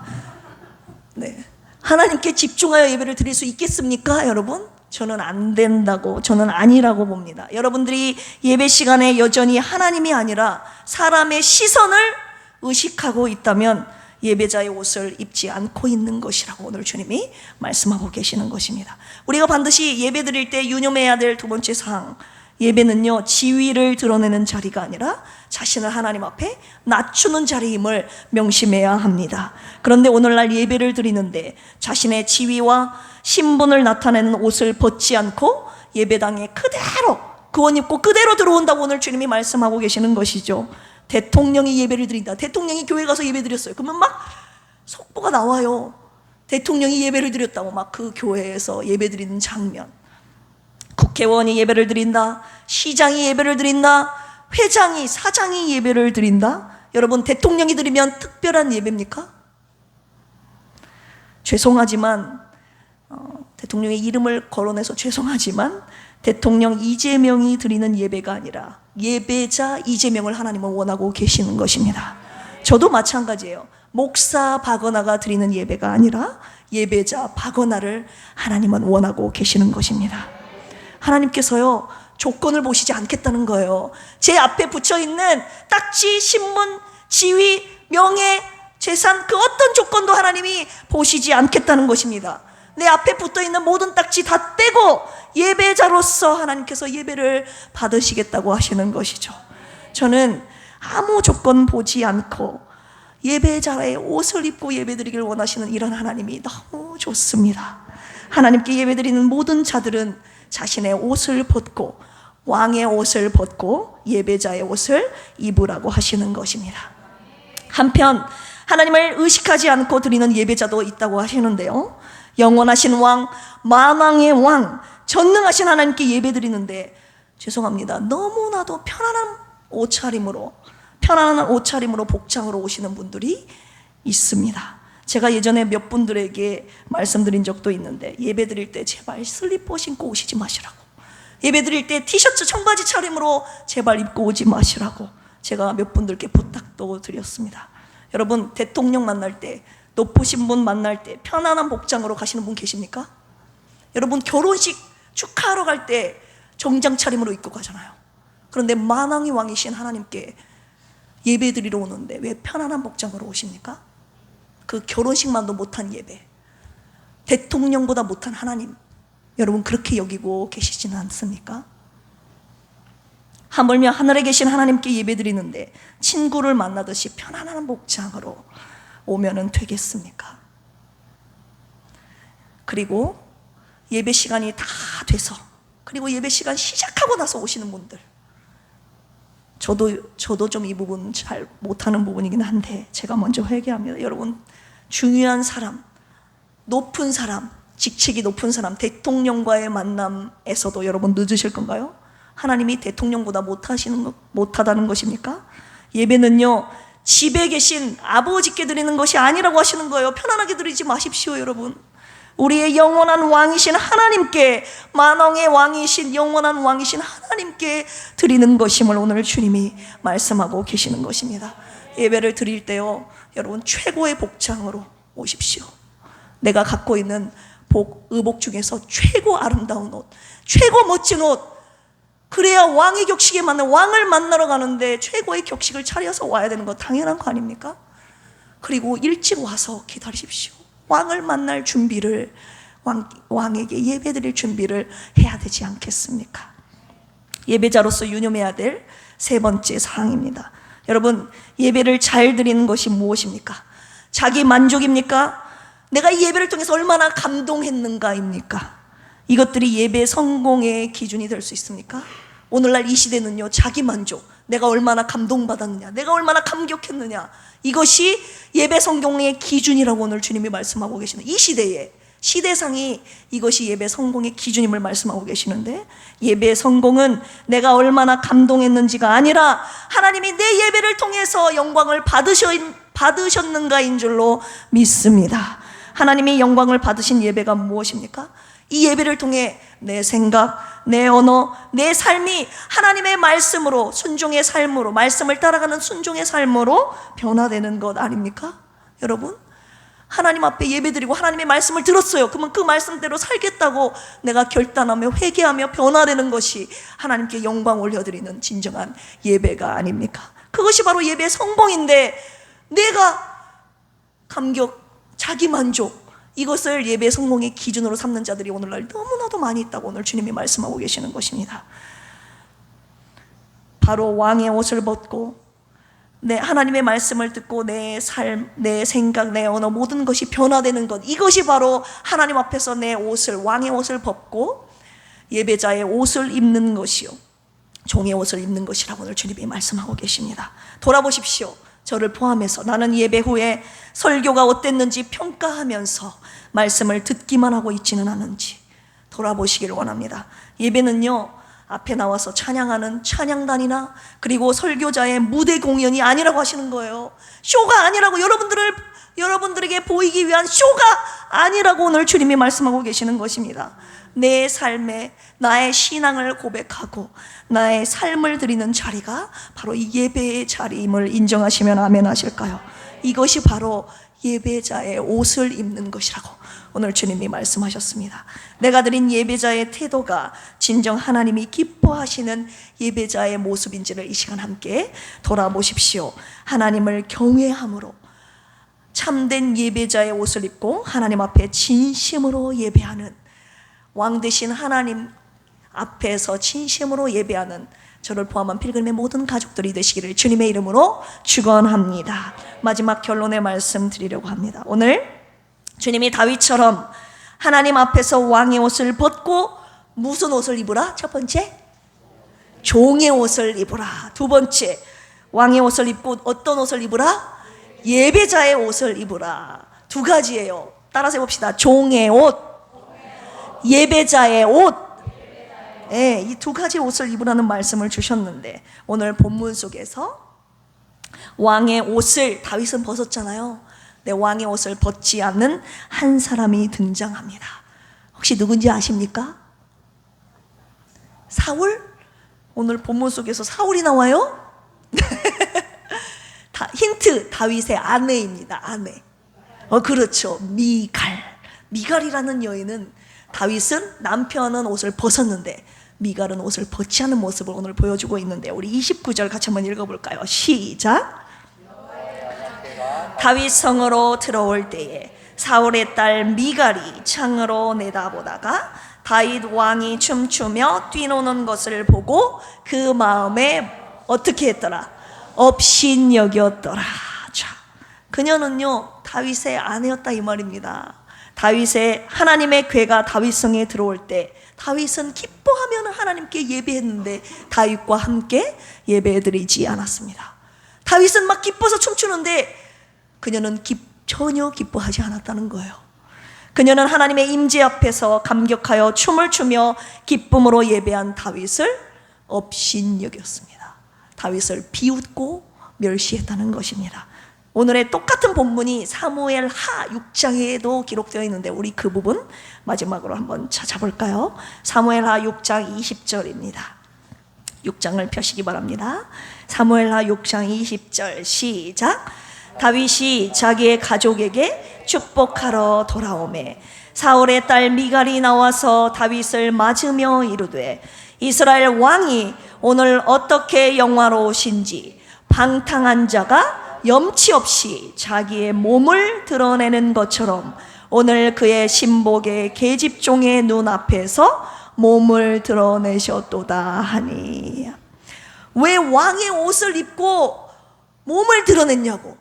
네, 하나님께 집중하여 예배를 드릴 수 있겠습니까, 여러분? 저는 안 된다고, 저는 아니라고 봅니다. 여러분들이 예배 시간에 여전히 하나님이 아니라 사람의 시선을 의식하고 있다면 예배자의 옷을 입지 않고 있는 것이라고 오늘 주님이 말씀하고 계시는 것입니다. 우리가 반드시 예배 드릴 때 유념해야 될 두 번째 사항, 예배는요, 지위를 드러내는 자리가 아니라 자신을 하나님 앞에 낮추는 자리임을 명심해야 합니다. 그런데 오늘날 예배를 드리는데 자신의 지위와 신분을 나타내는 옷을 벗지 않고 예배당에 그대로 그 옷 입고 그대로 들어온다고 오늘 주님이 말씀하고 계시는 것이죠. 대통령이 예배를 드린다. 대통령이 교회 가서 예배 드렸어요. 그러면 막 속보가 나와요. 대통령이 예배를 드렸다고 막 그 교회에서 예배 드리는 장면. 국회의원이 예배를 드린다, 시장이 예배를 드린다, 회장이, 사장이 예배를 드린다. 여러분, 대통령이 드리면 특별한 예배입니까? 죄송하지만 대통령의 이름을 거론해서 죄송하지만 대통령 이재명이 드리는 예배가 아니라 예배자 이재명을 하나님은 원하고 계시는 것입니다. 저도 마찬가지예요. 목사 박원하가 드리는 예배가 아니라 예배자 박원하를 하나님은 원하고 계시는 것입니다. 하나님께서요, 조건을 보시지 않겠다는 거예요. 제 앞에 붙여있는 딱지, 신분, 지위, 명예, 재산, 그 어떤 조건도 하나님이 보시지 않겠다는 것입니다. 내 앞에 붙어있는 모든 딱지 다 떼고 예배자로서 하나님께서 예배를 받으시겠다고 하시는 것이죠. 저는 아무 조건 보지 않고 예배자의 옷을 입고 예배드리길 원하시는 이런 하나님이 너무 좋습니다. 하나님께 예배드리는 모든 자들은 자신의 옷을 벗고 왕의 옷을 벗고 예배자의 옷을 입으라고 하시는 것입니다. 한편 하나님을 의식하지 않고 드리는 예배자도 있다고 하시는데요, 영원하신 왕, 만왕의 왕, 전능하신 하나님께 예배드리는데 죄송합니다, 너무나도 편안한 옷차림으로 복장으로 오시는 분들이 있습니다. 제가 예전에 몇 분들에게 말씀드린 적도 있는데, 예배 드릴 때 제발 슬리퍼 신고 오시지 마시라고, 예배 드릴 때 티셔츠 청바지 차림으로 제발 입고 오지 마시라고 제가 몇 분들께 부탁도 드렸습니다. 여러분, 대통령 만날 때, 높으신 분 만날 때 편안한 복장으로 가시는 분 계십니까? 여러분, 결혼식 축하하러 갈 때 정장 차림으로 입고 가잖아요. 그런데 만왕의 왕이신 하나님께 예배 드리러 오는데 왜 편안한 복장으로 오십니까? 그 결혼식만도 못한 예배, 대통령보다 못한 하나님, 여러분 그렇게 여기고 계시지는 않습니까? 하물며 하늘에 계신 하나님께 예배드리는데 친구를 만나듯이 편안한 복장으로 오면은 되겠습니까? 그리고 예배 시간이 다 돼서, 그리고 예배 시간 시작하고 나서 오시는 분들, 저도 좀 이 부분 잘 못하는 부분이긴 한데 제가 먼저 회개합니다. 여러분, 중요한 사람, 높은 사람, 직책이 높은 사람, 대통령과의 만남에서도 여러분 늦으실 건가요? 하나님이 대통령보다 못하다는 것입니까? 예배는요, 집에 계신 아버지께 드리는 것이 아니라고 하시는 거예요. 편안하게 드리지 마십시오, 여러분. 우리의 영원한 왕이신 하나님께, 만왕의 왕이신 영원한 왕이신 하나님께 드리는 것임을 오늘 주님이 말씀하고 계시는 것입니다. 예배를 드릴 때요, 여러분 최고의 복장으로 오십시오. 내가 갖고 있는 의복 중에서 최고 아름다운 옷, 최고 멋진 옷, 그래야 왕의 격식에 맞는, 왕을 만나러 가는데 최고의 격식을 차려서 와야 되는 거 당연한 거 아닙니까? 그리고 일찍 와서 기다리십시오. 왕을 만날 준비를, 왕에게 예배드릴 준비를 해야 되지 않겠습니까? 예배자로서 유념해야 될 세 번째 사항입니다. 여러분, 예배를 잘 드리는 것이 무엇입니까? 자기 만족입니까? 내가 이 예배를 통해서 얼마나 감동했는가입니까? 이것들이 예배 성공의 기준이 될 수 있습니까? 오늘날 이 시대는요, 자기 만족, 내가 얼마나 감동받았느냐, 내가 얼마나 감격했느냐, 이것이 예배 성공의 기준이라고 오늘 주님이 말씀하고 계시는, 이 시대에 시대상이 이것이 예배 성공의 기준임을 말씀하고 계시는데, 예배 성공은 내가 얼마나 감동했는지가 아니라 하나님이 내 예배를 통해서 영광을 받으셨는가인 줄로 믿습니다. 하나님이 영광을 받으신 예배가 무엇입니까? 이 예배를 통해 내 생각, 내 언어, 내 삶이 하나님의 말씀으로, 순종의 삶으로, 말씀을 따라가는 순종의 삶으로 변화되는 것 아닙니까? 여러분, 하나님 앞에 예배드리고 하나님의 말씀을 들었어요. 그러면 그 말씀대로 살겠다고 내가 결단하며 회개하며 변화되는 것이 하나님께 영광 올려드리는 진정한 예배가 아닙니까? 그것이 바로 예배의 성공인데, 내가 감격, 자기 만족, 이것을 예배 성공의 기준으로 삼는 자들이 오늘날 너무나도 많이 있다고 오늘 주님이 말씀하고 계시는 것입니다. 바로 왕의 옷을 벗고 하나님의 말씀을 듣고 내 삶, 내 생각, 내 언어, 모든 것이 변화되는 것, 이것이 바로 하나님 앞에서 내 옷을, 왕의 옷을 벗고 예배자의 옷을 입는 것이요, 종의 옷을 입는 것이라고 오늘 주님이 말씀하고 계십니다. 돌아보십시오. 저를 포함해서 나는 예배 후에 설교가 어땠는지 평가하면서 말씀을 듣기만 하고 있지는 않은지 돌아보시기를 원합니다. 예배는요, 앞에 나와서 찬양하는 찬양단이나 그리고 설교자의 무대 공연이 아니라고 하시는 거예요. 쇼가 아니라고, 여러분들에게 보이기 위한 쇼가 아니라고 오늘 주님이 말씀하고 계시는 것입니다. 내 삶에 나의 신앙을 고백하고 나의 삶을 드리는 자리가 바로 이 예배의 자리임을 인정하시면 아멘 하실까요? 이것이 바로 예배자의 옷을 입는 것이라고 오늘 주님이 말씀하셨습니다. 내가 드린 예배자의 태도가 진정 하나님이 기뻐하시는 예배자의 모습인지를 이 시간 함께 돌아보십시오. 하나님을 경외함으로 참된 예배자의 옷을 입고 하나님 앞에 진심으로 예배하는, 왕 되신 하나님 앞에서 진심으로 예배하는 저를 포함한 필그림의 모든 가족들이 되시기를 주님의 이름으로 축원합니다. 마지막 결론의 말씀 드리려고 합니다. 오늘 주님이 다윗처럼 하나님 앞에서 왕의 옷을 벗고 무슨 옷을 입으라? 첫 번째, 종의 옷을 입으라. 두 번째, 왕의 옷을 입고 어떤 옷을 입으라? 예배자의 옷을 입으라. 두 가지예요. 따라서 해봅시다. 종의 옷, 예배자의 옷. 네, 이 두 가지 옷을 입으라는 말씀을 주셨는데, 오늘 본문 속에서 왕의 옷을 다윗은 벗었잖아요. 네, 왕의 옷을 벗지 않는 한 사람이 등장합니다. 혹시 누군지 아십니까? 사울? 오늘 본문 속에서 사울이 나와요? 힌트, 다윗의 아내입니다. 아내. 그렇죠. 미갈이라는 여인은, 다윗은 남편은 옷을 벗었는데 미갈은 옷을 벗지 않은 모습을 오늘 보여주고 있는데, 우리 29절 같이 한번 읽어볼까요? 시작. 다윗 성으로 들어올 때에 사울의 딸 미갈이 창으로 내다보다가 다윗 왕이 춤추며 뛰노는 것을 보고 그 마음에 어떻게 했더라? 업신여겼더라. 자, 그녀는요 다윗의 아내였다 이 말입니다. 다윗의 하나님의 궤가 다윗성에 들어올 때 다윗은 기뻐하며 하나님께 예배했는데 다윗과 함께 예배드리지 않았습니다. 다윗은 막 기뻐서 춤추는데 그녀는 전혀 기뻐하지 않았다는 거예요. 그녀는 하나님의 임재 앞에서 감격하여 춤을 추며 기쁨으로 예배한 다윗을 업신여겼습니다. 다윗을 비웃고 멸시했다는 것입니다. 오늘의 똑같은 본문이 사무엘 하 6장에도 기록되어 있는데 우리 그 부분 마지막으로 한번 찾아볼까요? 사무엘 하 6장 20절입니다. 6장을 펴시기 바랍니다. 사무엘 하 6장 20절 시작. 다윗이 자기의 가족에게 축복하러 돌아오매 사울의 딸 미갈이 나와서 다윗을 맞으며 이르되 이스라엘 왕이 오늘 어떻게 영화로우신지 방탕한 자가 염치 없이 자기의 몸을 드러내는 것처럼 오늘 그의 신복의 계집종의 눈앞에서 몸을 드러내셨도다 하니. 왜 왕의 옷을 입고 몸을 드러냈냐고,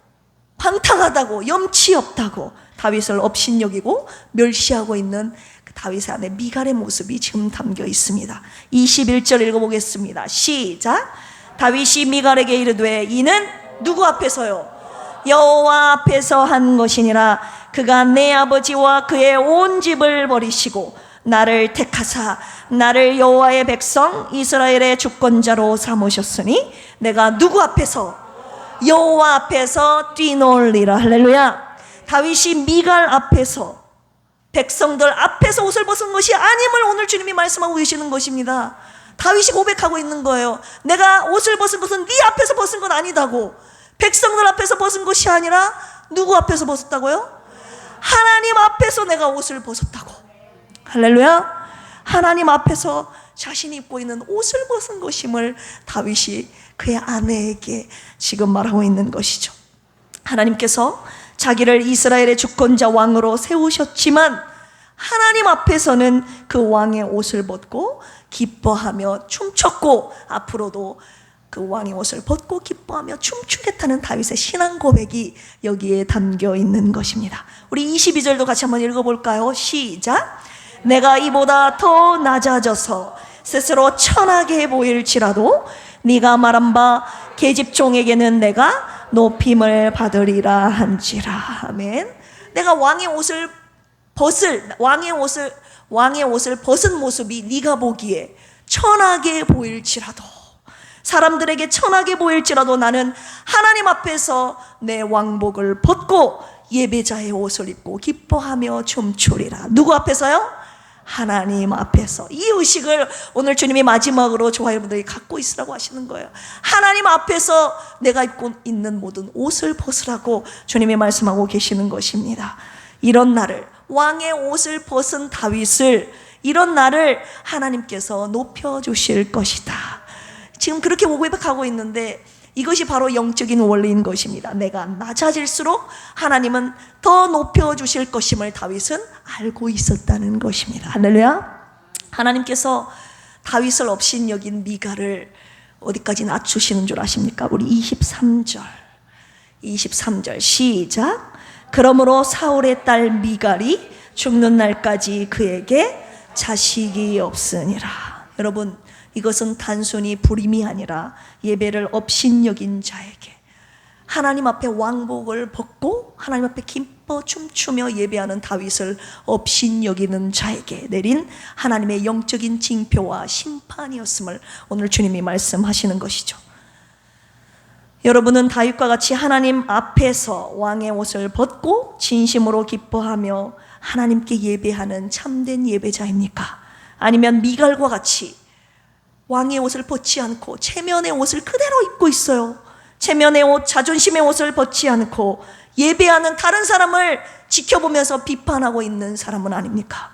방탕하다고, 염치 없다고 다윗을 업신여기고 멸시하고 있는 다윗의 아내 미갈의 모습이 지금 담겨 있습니다. 21절 읽어보겠습니다. 시작. 다윗이 미갈에게 이르되 이는 누구 앞에서요? 여호와 앞에서 한 것이니라. 그가 내 아버지와 그의 온 집을 버리시고 나를 택하사 나를 여호와의 백성 이스라엘의 주권자로 삼으셨으니 내가 누구 앞에서? 여호와 앞에서 뛰놀리라. 할렐루야. 다윗이 미갈 앞에서, 백성들 앞에서 옷을 벗은 것이 아님을 오늘 주님이 말씀하고 계시는 것입니다. 다윗이 고백하고 있는 거예요. 내가 옷을 벗은 것은 네 앞에서 벗은 건 아니다고. 백성들 앞에서 벗은 것이 아니라 누구 앞에서 벗었다고요? 하나님 앞에서 내가 옷을 벗었다고. 할렐루야. 하나님 앞에서 자신이 입고 있는 옷을 벗은 것임을 다윗이 그의 아내에게 지금 말하고 있는 것이죠. 하나님께서 자기를 이스라엘의 주권자 왕으로 세우셨지만 하나님 앞에서는 그 왕의 옷을 벗고 기뻐하며 춤췄고 앞으로도 그 왕의 옷을 벗고 기뻐하며 춤추겠다는 다윗의 신앙 고백이 여기에 담겨 있는 것입니다. 우리 22절도 같이 한번 읽어볼까요? 시작. 내가 이보다 더 낮아져서 스스로 천하게 보일지라도 네가 말한 바 계집종에게는 내가 높임을 받으리라 한지라. 아멘. 내가 왕의 옷을 벗은 모습이 네가 보기에 천하게 보일지라도, 사람들에게 천하게 보일지라도 나는 하나님 앞에서 내 왕복을 벗고 예배자의 옷을 입고 기뻐하며 춤추리라. 누구 앞에서요? 하나님 앞에서. 이 의식을 오늘 주님이 마지막으로 저와 여러분들이 갖고 있으라고 하시는 거예요. 하나님 앞에서 내가 입고 있는 모든 옷을 벗으라고 주님이 말씀하고 계시는 것입니다. 이런 날을, 왕의 옷을 벗은 다윗을, 이런 날을 하나님께서 높여주실 것이다. 지금 그렇게 고백하고 있는데 이것이 바로 영적인 원리인 것입니다. 내가 낮아질수록 하나님은 더 높여주실 것임을 다윗은 알고 있었다는 것입니다. 할렐루야. 하나님께서 다윗을 업신여긴 미갈을 어디까지 낮추시는 줄 아십니까? 우리 23절 시작. 그러므로 사울의 딸 미갈이 죽는 날까지 그에게 자식이 없으니라. 여러분, 이것은 단순히 불임이 아니라 예배를 업신여긴 자에게, 하나님 앞에 왕복을 벗고 하나님 앞에 기뻐 춤추며 예배하는 다윗을 업신여기는 자에게 내린 하나님의 영적인 징표와 심판이었음을 오늘 주님이 말씀하시는 것이죠. 여러분은 다윗과 같이 하나님 앞에서 왕의 옷을 벗고 진심으로 기뻐하며 하나님께 예배하는 참된 예배자입니까? 아니면 미갈과 같이 왕의 옷을 벗지 않고 체면의 옷을 그대로 입고 있어요. 체면의 옷, 자존심의 옷을 벗지 않고 예배하는 다른 사람을 지켜보면서 비판하고 있는 사람은 아닙니까?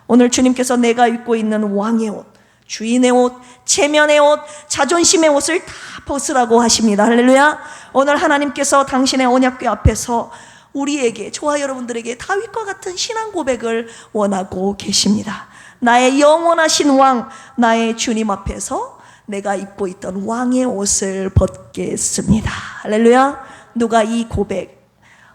오늘 주님께서 내가 입고 있는 왕의 옷, 주인의 옷, 체면의 옷, 자존심의 옷을 다 벗으라고 하십니다. 할렐루야. 오늘 하나님께서 당신의 언약궤 앞에서 우리에게, 저와 여러분들에게 다윗과 같은 신앙 고백을 원하고 계십니다. 나의 영원하신 왕, 나의 주님 앞에서 내가 입고 있던 왕의 옷을 벗겠습니다. 할렐루야. 누가 이 고백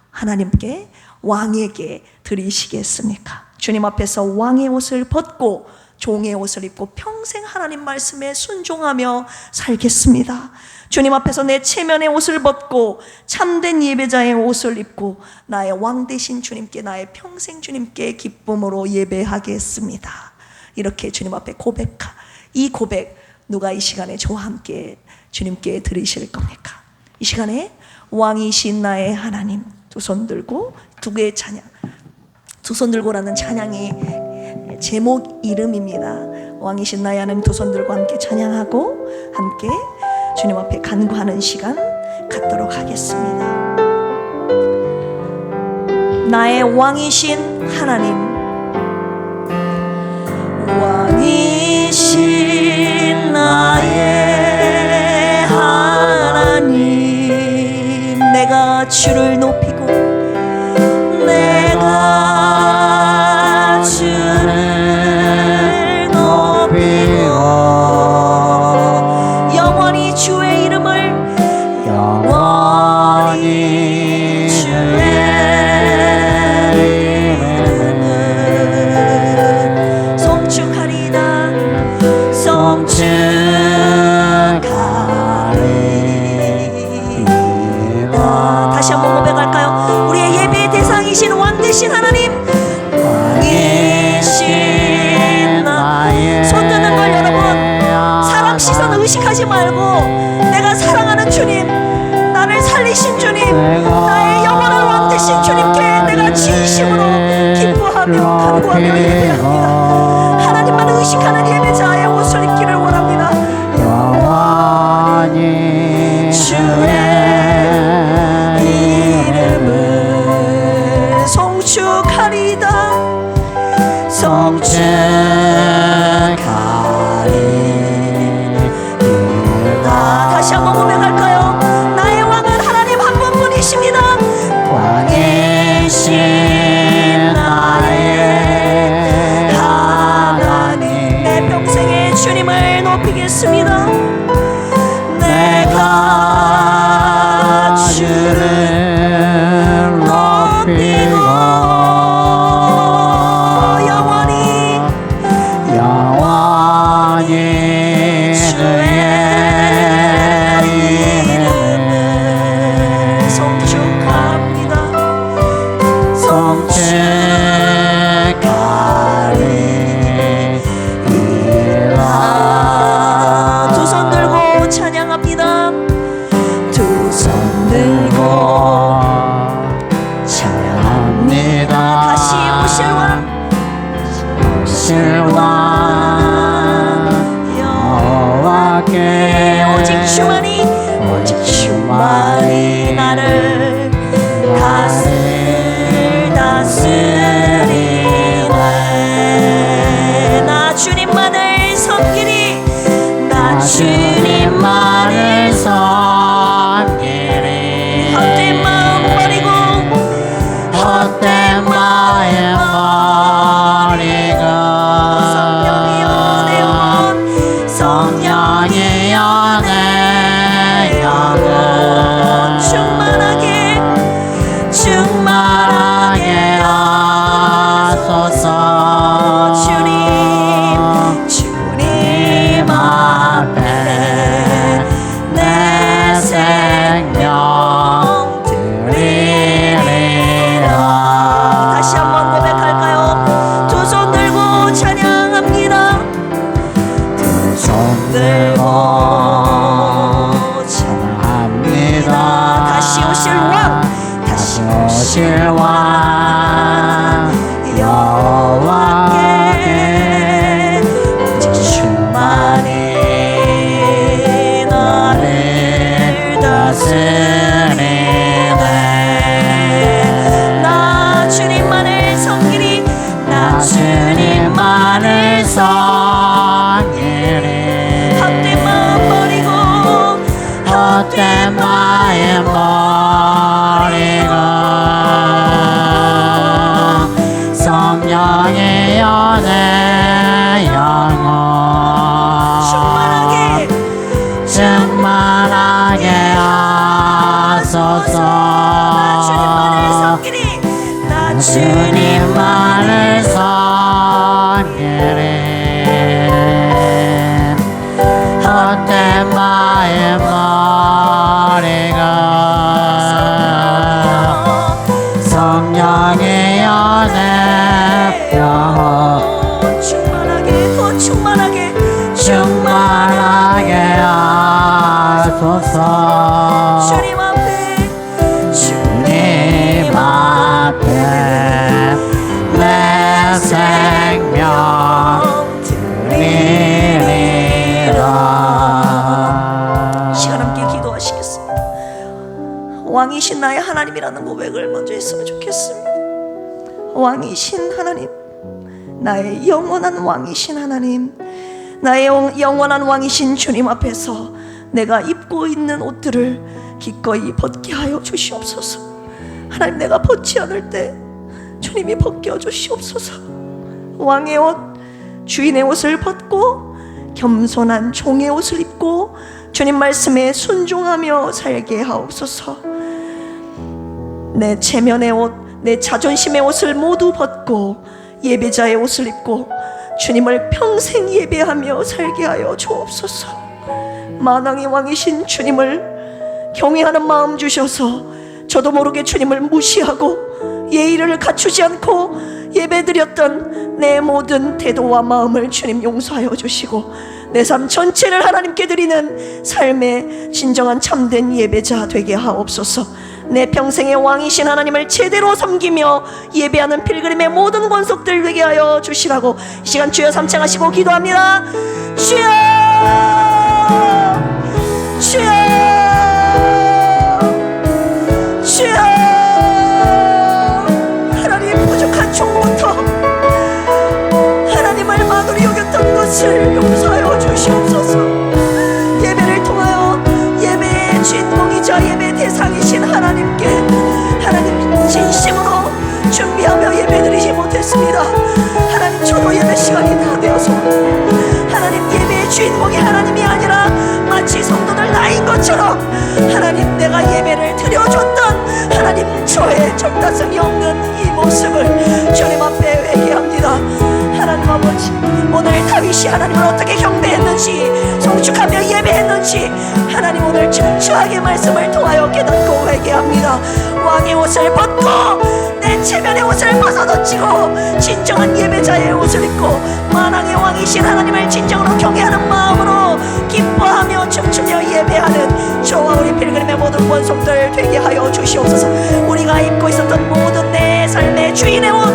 하나님께, 왕에게 드리시겠습니까? 주님 앞에서 왕의 옷을 벗고 종의 옷을 입고 평생 하나님 말씀에 순종하며 살겠습니다. 주님 앞에서 내 체면의 옷을 벗고 참된 예배자의 옷을 입고 나의 왕 되신 주님께, 나의 평생 주님께 기쁨으로 예배하겠습니다. 이렇게 주님 앞에 이 고백 누가 이 시간에 저와 함께 주님께 드리실 겁니까? 이 시간에 왕이신 나의 하나님 두 손 들고 두 개의 찬양, 두 손 들고라는 찬양의 제목 이름입니다. 왕이신 나의 하나님 두 손 들고 함께 찬양하고 함께 주님 앞에 간구하는 시간 갖도록 하겠습니다. 나의 왕이신 하나님, 왕이신 나의 하나님, 내가 주를 높이고 내가 주를 높이고 영원히 주의 이름을 영원히 주의 이름을 송축하리다 송축하리다. 다시 한번 고백할까요? 우리의 예배의 대상이신 왕되신 하나님, 왕이신 나의 손 드는 걸 여러분 사람 시선 의식하지 말고 내가 사랑하는 주님, 나를 살리신 주님, 나의 영원한 왕되신 주님께 내가 진심으로 기뻐하며 간구하며 예배합니다. 하나님만 의식하는 예배자의 옷을 입기를 원합니다. 영원히 주의 이름을 송축하리다 송축하리다. 다시 한번 고백할까요? 나의 왕은 하나님 한 분뿐이십니다. 왕이신 나의 하나님, 내 평생에 주님을 높이겠습니다. 내가 주를 높이고 영원히 주의 이름을 송축합니다. 송축하리라. 두 손 들고 찬양합니다. 두 손 들고 찬양합니다. 다시 오실 왕 여호와께 오직 주만이 나를 다스리네. 나 주님만을 섬기리, 나 주님만을 섬기리. 헛된 마음 버리고 헛된 마음 버리고 성령의 연애 영혼 충만하게 하소서. 주님 앞에 내 생명 드리리라. 다시 한번 고백할까요? 두 손 들고 찬양합니다. 두 손 들고 찬양합니다. 다시 오실 왕 여호와께 오직 주만이 나를 다스리네. 나 주님만을 섬기리, 나 주님만을 섬기리. 헛된 마음 버리고 헛된 마음 버리고 성령의 연애 영혼 충만하게 하소서. 나 주님만을 섬기리. 헛된 마음 버리고 성령의 연애 영혼 충만하게 하소서. 주님 생명 드리리라. 시간 함께 기도하시겠습니다. 왕이신 나의 하나님이라는 고백을 먼저 했으면 좋겠습니다. 왕이신 하나님, 나의 영원한 왕이신 하나님, 나의 영원한 왕이신 주님 앞에서 내가 입고 있는 옷들을 기꺼이 벗게 하여 주시옵소서. 하나님, 내가 벗지 않을 때 주님이 벗겨 주시옵소서. 왕의 옷, 주인의 옷을 벗고 겸손한 종의 옷을 입고 주님 말씀에 순종하며 살게 하옵소서. 내 체면의 옷, 내 자존심의 옷을 모두 벗고 예배자의 옷을 입고 주님을 평생 예배하며 살게 하여 주옵소서. 만왕의 왕이신 주님을 경외하는 마음 주셔서 저도 모르게 주님을 무시하고 예의를 갖추지 않고 예배드렸던 내 모든 태도와 마음을 주님 용서하여 주시고 내 삶 전체를 하나님께 드리는 삶의 진정한 참된 예배자 되게 하옵소서. 내 평생의 왕이신 하나님을 제대로 섬기며 예배하는 필그림의 모든 권속들 되게 하여 주시라고 이 시간 주여 삼창하시고 기도합니다. 주여, 주여, 주여. 하나님, 부족한 종부터 하나님을 만으로 여겼던 것을 용서하여 주시옵소서. 예배를 통하여 예배의 주인공이자 예배 대상이신 하나님께 하나님 진심으로 준비하며 예배드리지 못했습니다. 하나님, 저도 예배 시간이 다 되어서 하나님 예배의 주인공이 하나님이 아니라 마치 성도들 나인 것처럼 하나님 내가 예배를 드려줬던 하나님 저의 정당성이 없는 이 모습을 주님 앞에 회개합니다. 하나님 아버지, 오늘 다윗이 하나님을 어떻게 경배했는지 성축하며 예배했는지 하나님 오늘 충추하게 말씀을 통하여 깨닫고 회개합니다. 왕의 옷을 벗고 내 체면의 옷을 벗어던지고 진정한 예배자의 옷을 입고 만왕의 왕이신 하나님을 진정으로 경외하는 마음으로 기뻐하며 춤추며 예배하는 저와 우리 필그림의 모든 권속들 되게 하여 주시옵소서. 우리가 입고 있었던 모든 내 삶의 주인의 옷,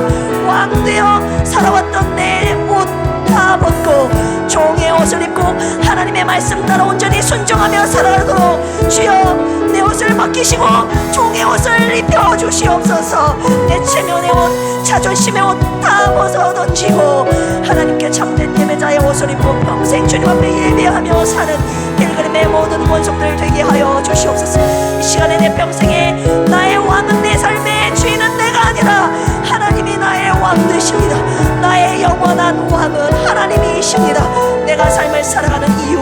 왕 되어 살아왔던 내 옷 다 벗고 종의 옷을 입고 하나님의 말씀 따라 온전히 순종하며 살아가도록 주여 내 옷을 벗기시고 종의 옷을 입혀 주시옵소서. 내 체면의 옷, 자존심의 옷 다 벗어던지고 하나님께 참된 예배자의 옷을 입고 평생 주님 앞에 예배하며 사는 필그림의 모든 권속들 되게 하여 주시옵소서. 이 시간에 내 평생에 나의 왕은, 내 삶의 주인은 내가 아니라 하나님이 나의 왕 되십니다. 나의 영원한 왕은 하나님이십니다. 내가 삶을 살아가는 이유,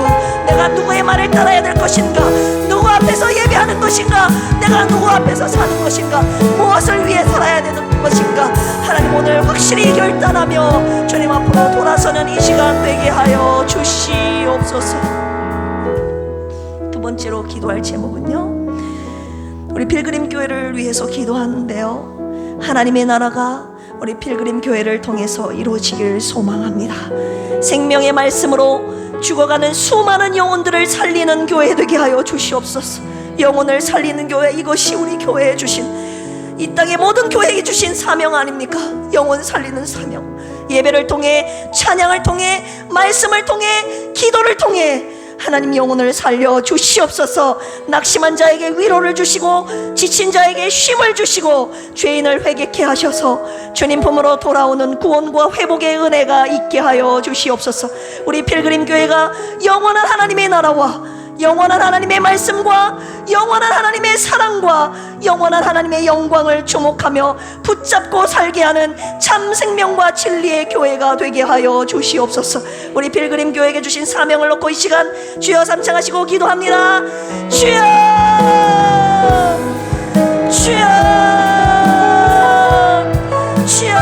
내가 누구의 말을 따라야 될 것인가, 누구 앞에서 예배하는 것인가, 내가 누구 앞에서 사는 것인가, 무엇을 위해 살아야 되는 것인가, 하나님 오늘 확실히 결단하며 주님 앞으로 돌아서는 이 시간 되게 하여 주시옵소서. 두 번째로 기도할 제목은요, 우리 필그림 교회를 위해서 기도하는데요, 하나님의 나라가 우리 필그림 교회를 통해서 이루어지길 소망합니다. 생명의 말씀으로 죽어가는 수많은 영혼들을 살리는 교회 되게 하여 주시옵소서. 영혼을 살리는 교회, 이것이 우리 교회에 주신, 이 땅의 모든 교회에 주신 사명 아닙니까? 영혼 살리는 사명. 예배를 통해, 찬양을 통해, 말씀을 통해, 기도를 통해 하나님 영혼을 살려 주시옵소서. 낙심한 자에게 위로를 주시고 지친 자에게 쉼을 주시고 죄인을 회개케 하셔서 주님 품으로 돌아오는 구원과 회복의 은혜가 있게 하여 주시옵소서. 우리 필그림 교회가 영원한 하나님의 나라와 영원한 하나님의 말씀과 영원한 하나님의 사랑과 영원한 하나님의 영광을 주목하며 붙잡고 살게 하는 참 생명과 진리의 교회가 되게 하여 주시옵소서. 우리 필그림 교회에게 주신 사명을 놓고 이 시간 주여 삼창하시고 기도합니다. 주여, 주여, 주여.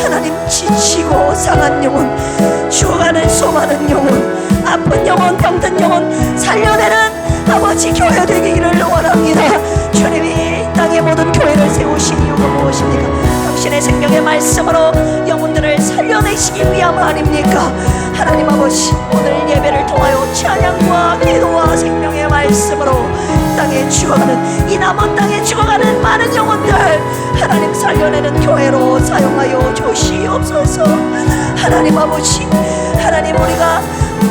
하나님, 지치고 상한 영혼, 죽어가는 수많은 영혼, 아픈 영혼, 병든 영혼 살려내는 아버지 교회 되기를 원합니다. 주님이 이 땅의 모든 교회를 세우신 이유가 무엇입니까? 당신의 생명의 말씀으로 영혼들을 살려내시기 위함 아닙니까? 하나님 아버지, 오늘 예배를 통하여 찬양과 기도와 생명의 말씀으로 땅에 죽어가는, 이 남은 땅에 죽어가는 많은 영혼들 하나님 살려내는 교회로 사용하여 주시옵소서. 하나님 아버지, 하나님, 우리가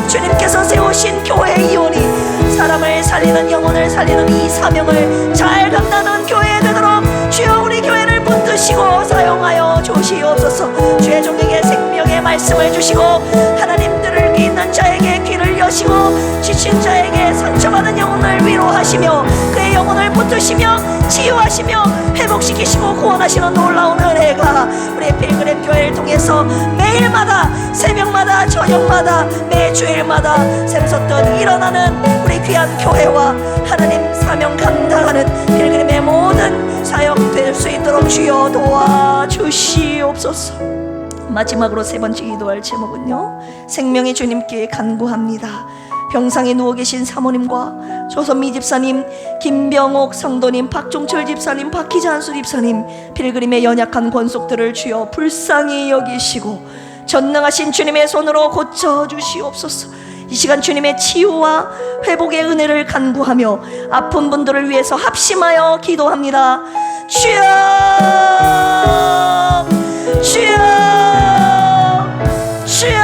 주님께서 세우신 교회 이온이 사람을 살리는, 영혼을 살리는 이 사명을 잘 감당하는 교회 되도록 주여 우리 교회를 붙드시고 사용하여 주시옵소서. 주의 종에게 생명의 말씀을 주시고 하나님들을 있는 자에게 귀를 여시고 지친 자에게 상처받은 영혼을 위로하시며 그의 영혼을 붙드시며 치유하시며 회복시키시고 구원하시는 놀라운 은혜가 우리 필그램 교회를 통해서 매일마다, 새벽마다, 저녁마다, 매주일마다 샘솟듯 일어나는 우리 귀한 교회와 하나님 사명 감당하는 필그램의 모든 사역 될 수 있도록 주여 도와주시옵소서. 마지막으로 세 번째 기도할 제목은요, 생명의 주님께 간구합니다. 병상에 누워 계신 사모님과 조선미 집사님, 김병옥 성도님, 박종철 집사님, 박희자 한수 집사님, 필그림의 연약한 권속들을 주여 불쌍히 여기시고 전능하신 주님의 손으로 고쳐주시옵소서. 이 시간 주님의 치유와 회복의 은혜를 간구하며 아픈 분들을 위해서 합심하여 기도합니다. 주여, 주여, 주여.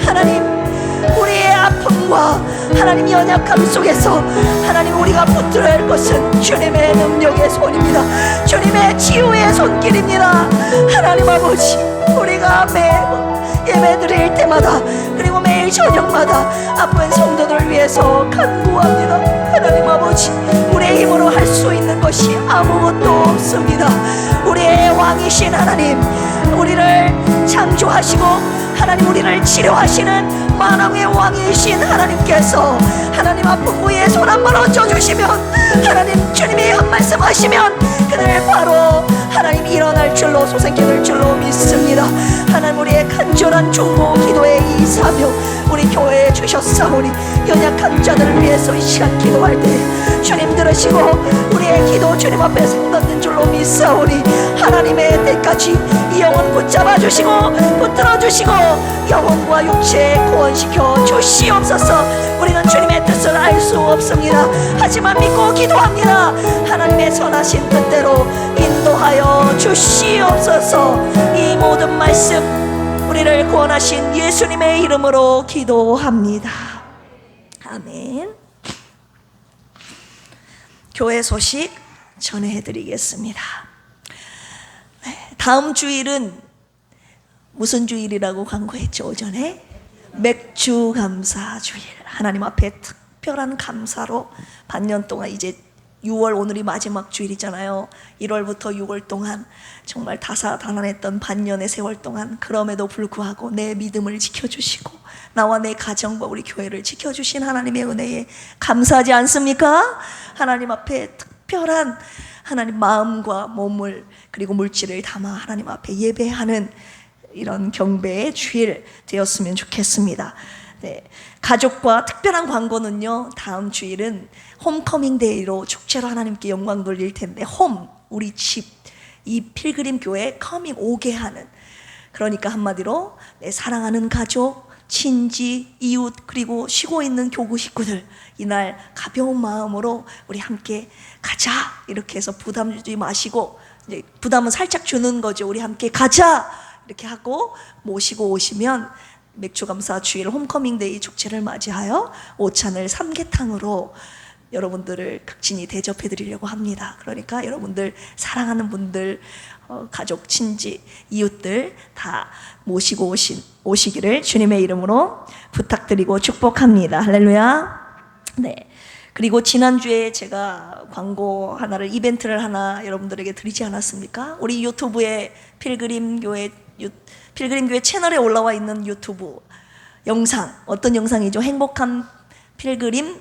하나님, 우리의 아픔과 하나님 연약함 속에서 하나님 우리가 붙들어야 할 것은 주님의 능력의 손입니다. 주님의 치유의 손길입니다. 하나님 아버지, 우리가 매번 예배 드릴 때마다 그리고 매일 저녁마다 아픈 성도들을 위해서 간구합니다. 하나님 아버지, 우리의 힘으로 할 수 있는 것이 아무것도 없습니다. 우리의 왕이신 하나님, 우리를 창조하시고 하나님 우리를 치료하시는 만왕의 왕이신 하나님께서 하나님 아픈 부위에 손 한번 얹어주시면 하나님 주님이 한 말씀 하시면 그들 바로 하나님 일어날 줄로 소생케 줄로 믿습니다. 하나님, 우리의 간절한 중보 기도의 이 사명 우리 교회에 주셨사오니 연약한 자들을 위해서 이 시간 기도할 때 주님 들으시고 우리의 기도 주님 앞에 상받는 줄로 믿사오니 하나님의 때까지 이 영혼 붙잡아 주시고 붙들어 주시고 영혼과 육체 구원시켜 주시옵소서. 우리는 주님의 뜻을 알 수 없습니다. 하지만 믿고 기도합니다. 하나님의 선하신 뜻대로 인도하여 주시옵소서. 이 모든 말씀 우리를 구원하신 예수님의 이름으로 기도합니다. 아멘. 교회 소식 전해드리겠습니다. 다음 주일은 무슨 주일이라고 광고했죠? 오전에 맥주 감사 주일. 하나님 앞에 특별한 감사로 반년 동안, 이제 6월 오늘이 마지막 주일이잖아요. 1월부터 6월 동안 정말 다사다난했던 반년의 세월 동안 그럼에도 불구하고 내 믿음을 지켜주시고 나와 내 가정과 우리 교회를 지켜주신 하나님의 은혜에 감사하지 않습니까? 하나님 앞에 특별한 하나님 마음과 몸을 그리고 물질을 담아 하나님 앞에 예배하는 이런 경배의 주일 되었으면 좋겠습니다. 네, 가족과 특별한 광고는요, 다음 주일은 홈커밍 데이로 축제로 하나님께 영광 돌릴 텐데, 홈, 우리 집, 이 필그림 교회에 커밍 오게 하는, 그러니까 한마디로 내 사랑하는 가족, 친지, 이웃, 그리고 쉬고 있는 교구 식구들, 이날 가벼운 마음으로 우리 함께 가자 이렇게 해서 부담 주지 마시고, 이제 부담은 살짝 주는 거죠. 우리 함께 가자 이렇게 하고 모시고 오시면 맥주감사 주일 홈커밍데이 축제를 맞이하여 오찬을 삼계탕으로 여러분들을 극진히 대접해 드리려고 합니다. 그러니까 여러분들 사랑하는 분들, 가족, 친지, 이웃들 다 모시고 오시기를 주님의 이름으로 부탁드리고 축복합니다. 할렐루야. 네. 그리고 지난주에 제가 광고 하나를, 이벤트를 하나 여러분들에게 드리지 않았습니까? 우리 유튜브에 필그림교회 채널에 올라와 있는 유튜브 영상, 어떤 영상이죠? 행복한 필그림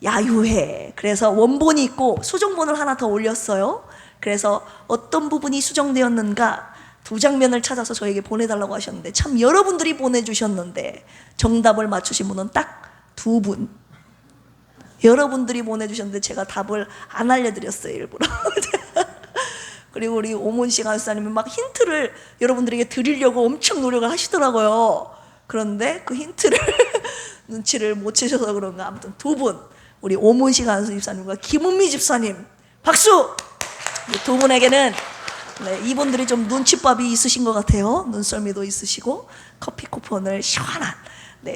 야유회. 그래서 원본이 있고 수정본을 하나 더 올렸어요. 그래서 어떤 부분이 수정되었는가 2장면을 찾아서 저에게 보내달라고 하셨는데, 참 여러분들이 보내주셨는데 정답을 맞추신 분은 딱 2분. 여러분들이 보내주셨는데 제가 답을 안 알려드렸어요, 일부러. 그리고 우리 오문식 안수사님이 막 힌트를 여러분들에게 드리려고 엄청 노력을 하시더라고요. 그런데 그 힌트를 눈치를 못 채셔서 그런가 아무튼 두 분, 우리 오문식 안수 집사님과 김은미 집사님, 박수! 두 분에게는 이분들이 좀 눈칫밥이 있으신 것 같아요. 눈썰미도 있으시고 커피 쿠폰을 시원한,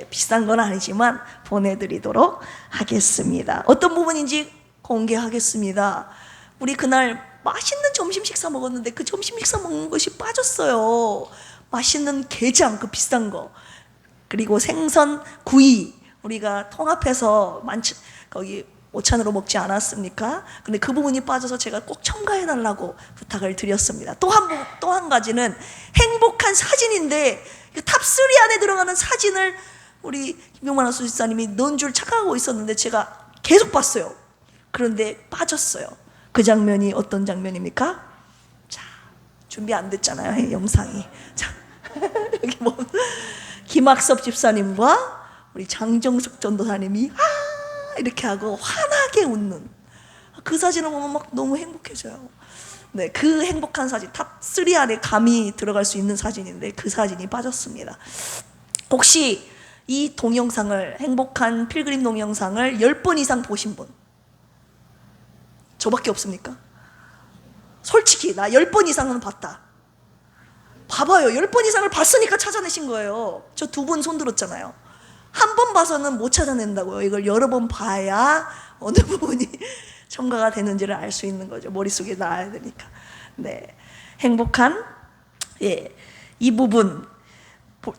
비싼 건 아니지만 보내드리도록 하겠습니다. 어떤 부분인지 공개하겠습니다. 우리 그날 맛있는 점심 식사 먹었는데 그 점심 식사 먹는 것이 빠졌어요. 맛있는 게장, 그 비싼 거, 그리고 생선 구이, 우리가 통합해서 거기 오찬으로 먹지 않았습니까? 근데 그 부분이 빠져서 제가 꼭 첨가해달라고 부탁을 드렸습니다. 또 한 가지는 행복한 사진인데 탑3 안에 들어가는 사진을 우리 김용만 안수집사님이 넣은 줄 착각하고 있었는데 제가 계속 봤어요. 그런데 빠졌어요. 그 장면이 어떤 장면입니까? 자, 준비 안 됐잖아요, 영상이. 자, 여기 뭐 김학섭 집사님과 우리 장정숙 전도사님이 이렇게 하고 환하게 웃는 그 사진을 보면 막 너무 행복해져요. 그 행복한 사진, 탑3 안에 감히 들어갈 수 있는 사진인데 그 사진이 빠졌습니다. 혹시 이 동영상을, 행복한 필그림 동영상을 10번 이상 보신 분? 저밖에 없습니까? 솔직히 나 10번 이상은 봤다. 봐봐요. 10번 이상을 봤으니까 찾아내신 거예요. 저 두 분 손 들었잖아요. 한 번 봐서는 못 찾아낸다고요. 이걸 여러 번 봐야 어느 부분이 첨가가 되는지를 알 수 있는 거죠. 머릿속에 나와야 되니까. 행복한, 이 부분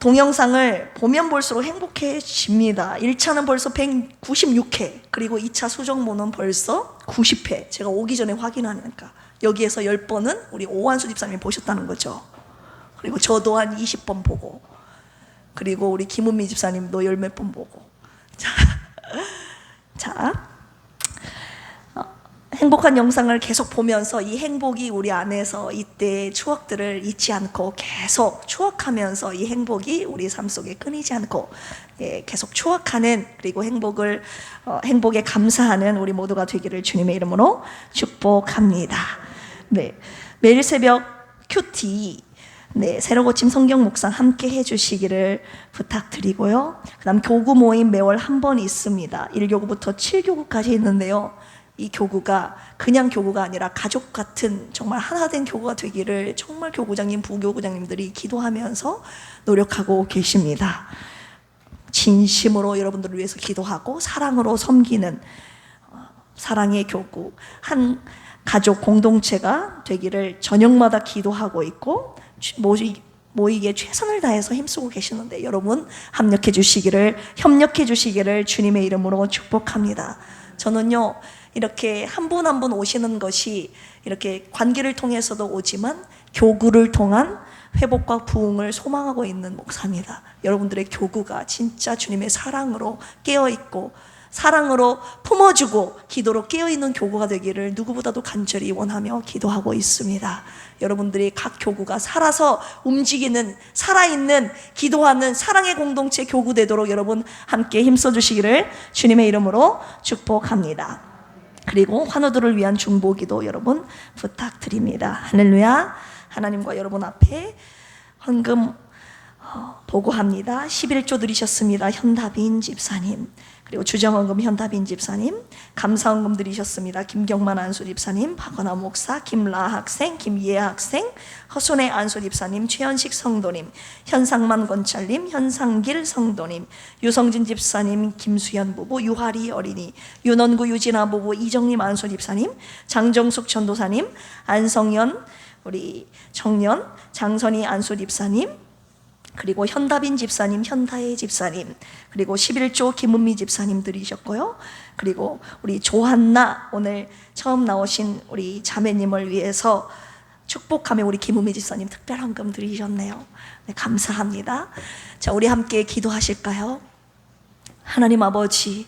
동영상을 보면 볼수록 행복해집니다. 1차는 벌써 196회, 그리고 2차 수정모는 벌써 90회. 제가 오기 전에 확인하니까 여기에서 10번은 우리 오한수 집사님이 보셨다는 거죠. 그리고 저도 한 20번 보고, 그리고 우리 김은미 집사님도 10몇 번 보고. 자, 행복한 영상을 계속 보면서 이 행복이 우리 안에서 이때의 추억들을 잊지 않고 계속 추억하면서 이 행복이 우리 삶 속에 끊이지 않고 계속 추억하는, 그리고 행복에 감사하는 우리 모두가 되기를 주님의 이름으로 축복합니다. 매일 새벽 큐티, 새로 고침 성경 묵상 함께 해주시기를 부탁드리고요. 그 다음 교구 모임 매월 한 번 있습니다. 1교구부터 7교구까지 있는데요. 이 교구가 그냥 교구가 아니라 가족 같은 정말 하나된 교구가 되기를 정말 교구장님, 부교구장님들이 기도하면서 노력하고 계십니다. 진심으로 여러분들을 위해서 기도하고 사랑으로 섬기는 사랑의 교구, 한 가족 공동체가 되기를 저녁마다 기도하고 있고 모이기에 최선을 다해서 힘쓰고 계시는데 여러분 협력해 주시기를 주님의 이름으로 축복합니다. 저는요, 이렇게 한 분 한 분 오시는 것이 이렇게 관계를 통해서도 오지만 교구를 통한 회복과 부흥을 소망하고 있는 목사입니다. 여러분들의 교구가 진짜 주님의 사랑으로 깨어있고 사랑으로 품어주고 기도로 깨어있는 교구가 되기를 누구보다도 간절히 원하며 기도하고 있습니다. 여러분들이 각 교구가 살아서 움직이는, 살아있는, 기도하는 사랑의 공동체 교구 되도록 여러분 함께 힘써주시기를 주님의 이름으로 축복합니다. 그리고 환우들을 위한 중보기도 여러분 부탁드립니다. 할렐루야. 하나님과 여러분 앞에 헌금 보고합니다. 11조 드리셨습니다. 현다빈 집사님, 그리고 주정헌금 현다빈 집사님, 감사헌금 드리셨습니다. 김경만 안수 집사님, 박원아 목사, 김라 학생, 김예 학생, 허순애 안수 집사님, 최현식 성도님, 현상만 권찰님, 현상길 성도님, 유성진 집사님, 김수현 부부, 유하리 어린이, 윤원구 유진아 부부, 이정림 안수 집사님, 장정숙 전도사님, 안성현 우리 청년, 장선희 안수 집사님, 그리고 현다빈 집사님, 현다혜 집사님, 그리고 11조 김은미 집사님 드리셨고요. 그리고 우리 조한나 오늘 처음 나오신 우리 자매님을 위해서 축복하며 우리 김은미 집사님 특별 헌금 드리셨네요. 감사합니다. 자, 우리 함께 기도하실까요? 하나님 아버지,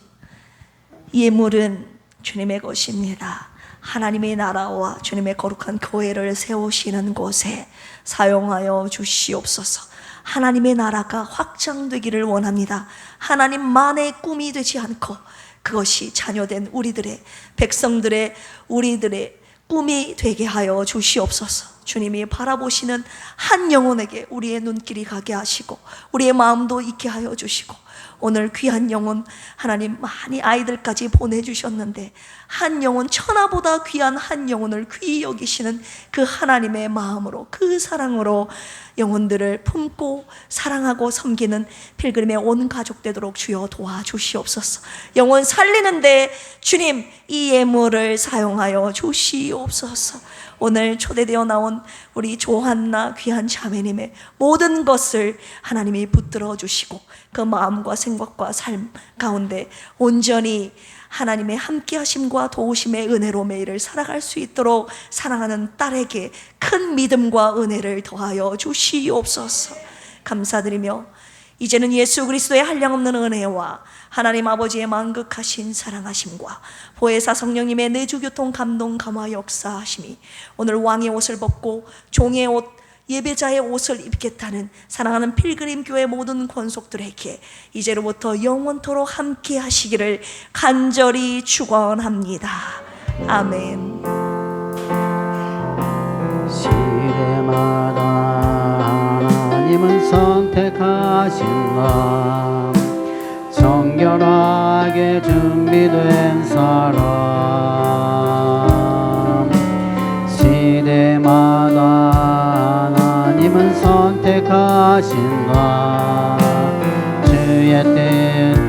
이 예물은 주님의 것입니다. 하나님의 나라와 주님의 거룩한 교회를 세우시는 곳에 사용하여 주시옵소서. 하나님의 나라가 확장되기를 원합니다. 하나님만의 꿈이 되지 않고 그것이 자녀된 우리들의, 백성들의, 우리들의 꿈이 되게 하여 주시옵소서. 주님이 바라보시는 한 영혼에게 우리의 눈길이 가게 하시고 우리의 마음도 있게 하여 주시고, 오늘 귀한 영혼 하나님 많이 아이들까지 보내주셨는데 한 영혼, 천하보다 귀한 한 영혼을 귀히 여기시는 그 하나님의 마음으로, 그 사랑으로 영혼들을 품고 사랑하고 섬기는 필그림의 온 가족 되도록 주여 도와주시옵소서. 영혼 살리는데 주님 이 예물을 사용하여 주시옵소서. 오늘 초대되어 나온 우리 조한나 귀한 자매님의 모든 것을 하나님이 붙들어 주시고 그 마음과 생각과 삶 가운데 온전히 하나님의 함께하심과 도우심의 은혜로 매일을 살아갈 수 있도록 사랑하는 딸에게 큰 믿음과 은혜를 더하여 주시옵소서. 감사드리며 이제는 예수 그리스도의 한량없는 은혜와 하나님 아버지의 만극하신 사랑하심과 보혜사 성령님의 내주교통 감동 감화 역사하심이 오늘 왕의 옷을 벗고 종의 옷, 예배자의 옷을 입겠다는 사랑하는 필그림 교회 모든 권속들에게 이제로부터 영원토록 함께 하시기를 간절히 축원합니다. 아멘. 시대마다 하나님은 선택하신 것, 정결하게 준비된 사람. 시대마다 하나님은 선택하신 것, 주의 뜻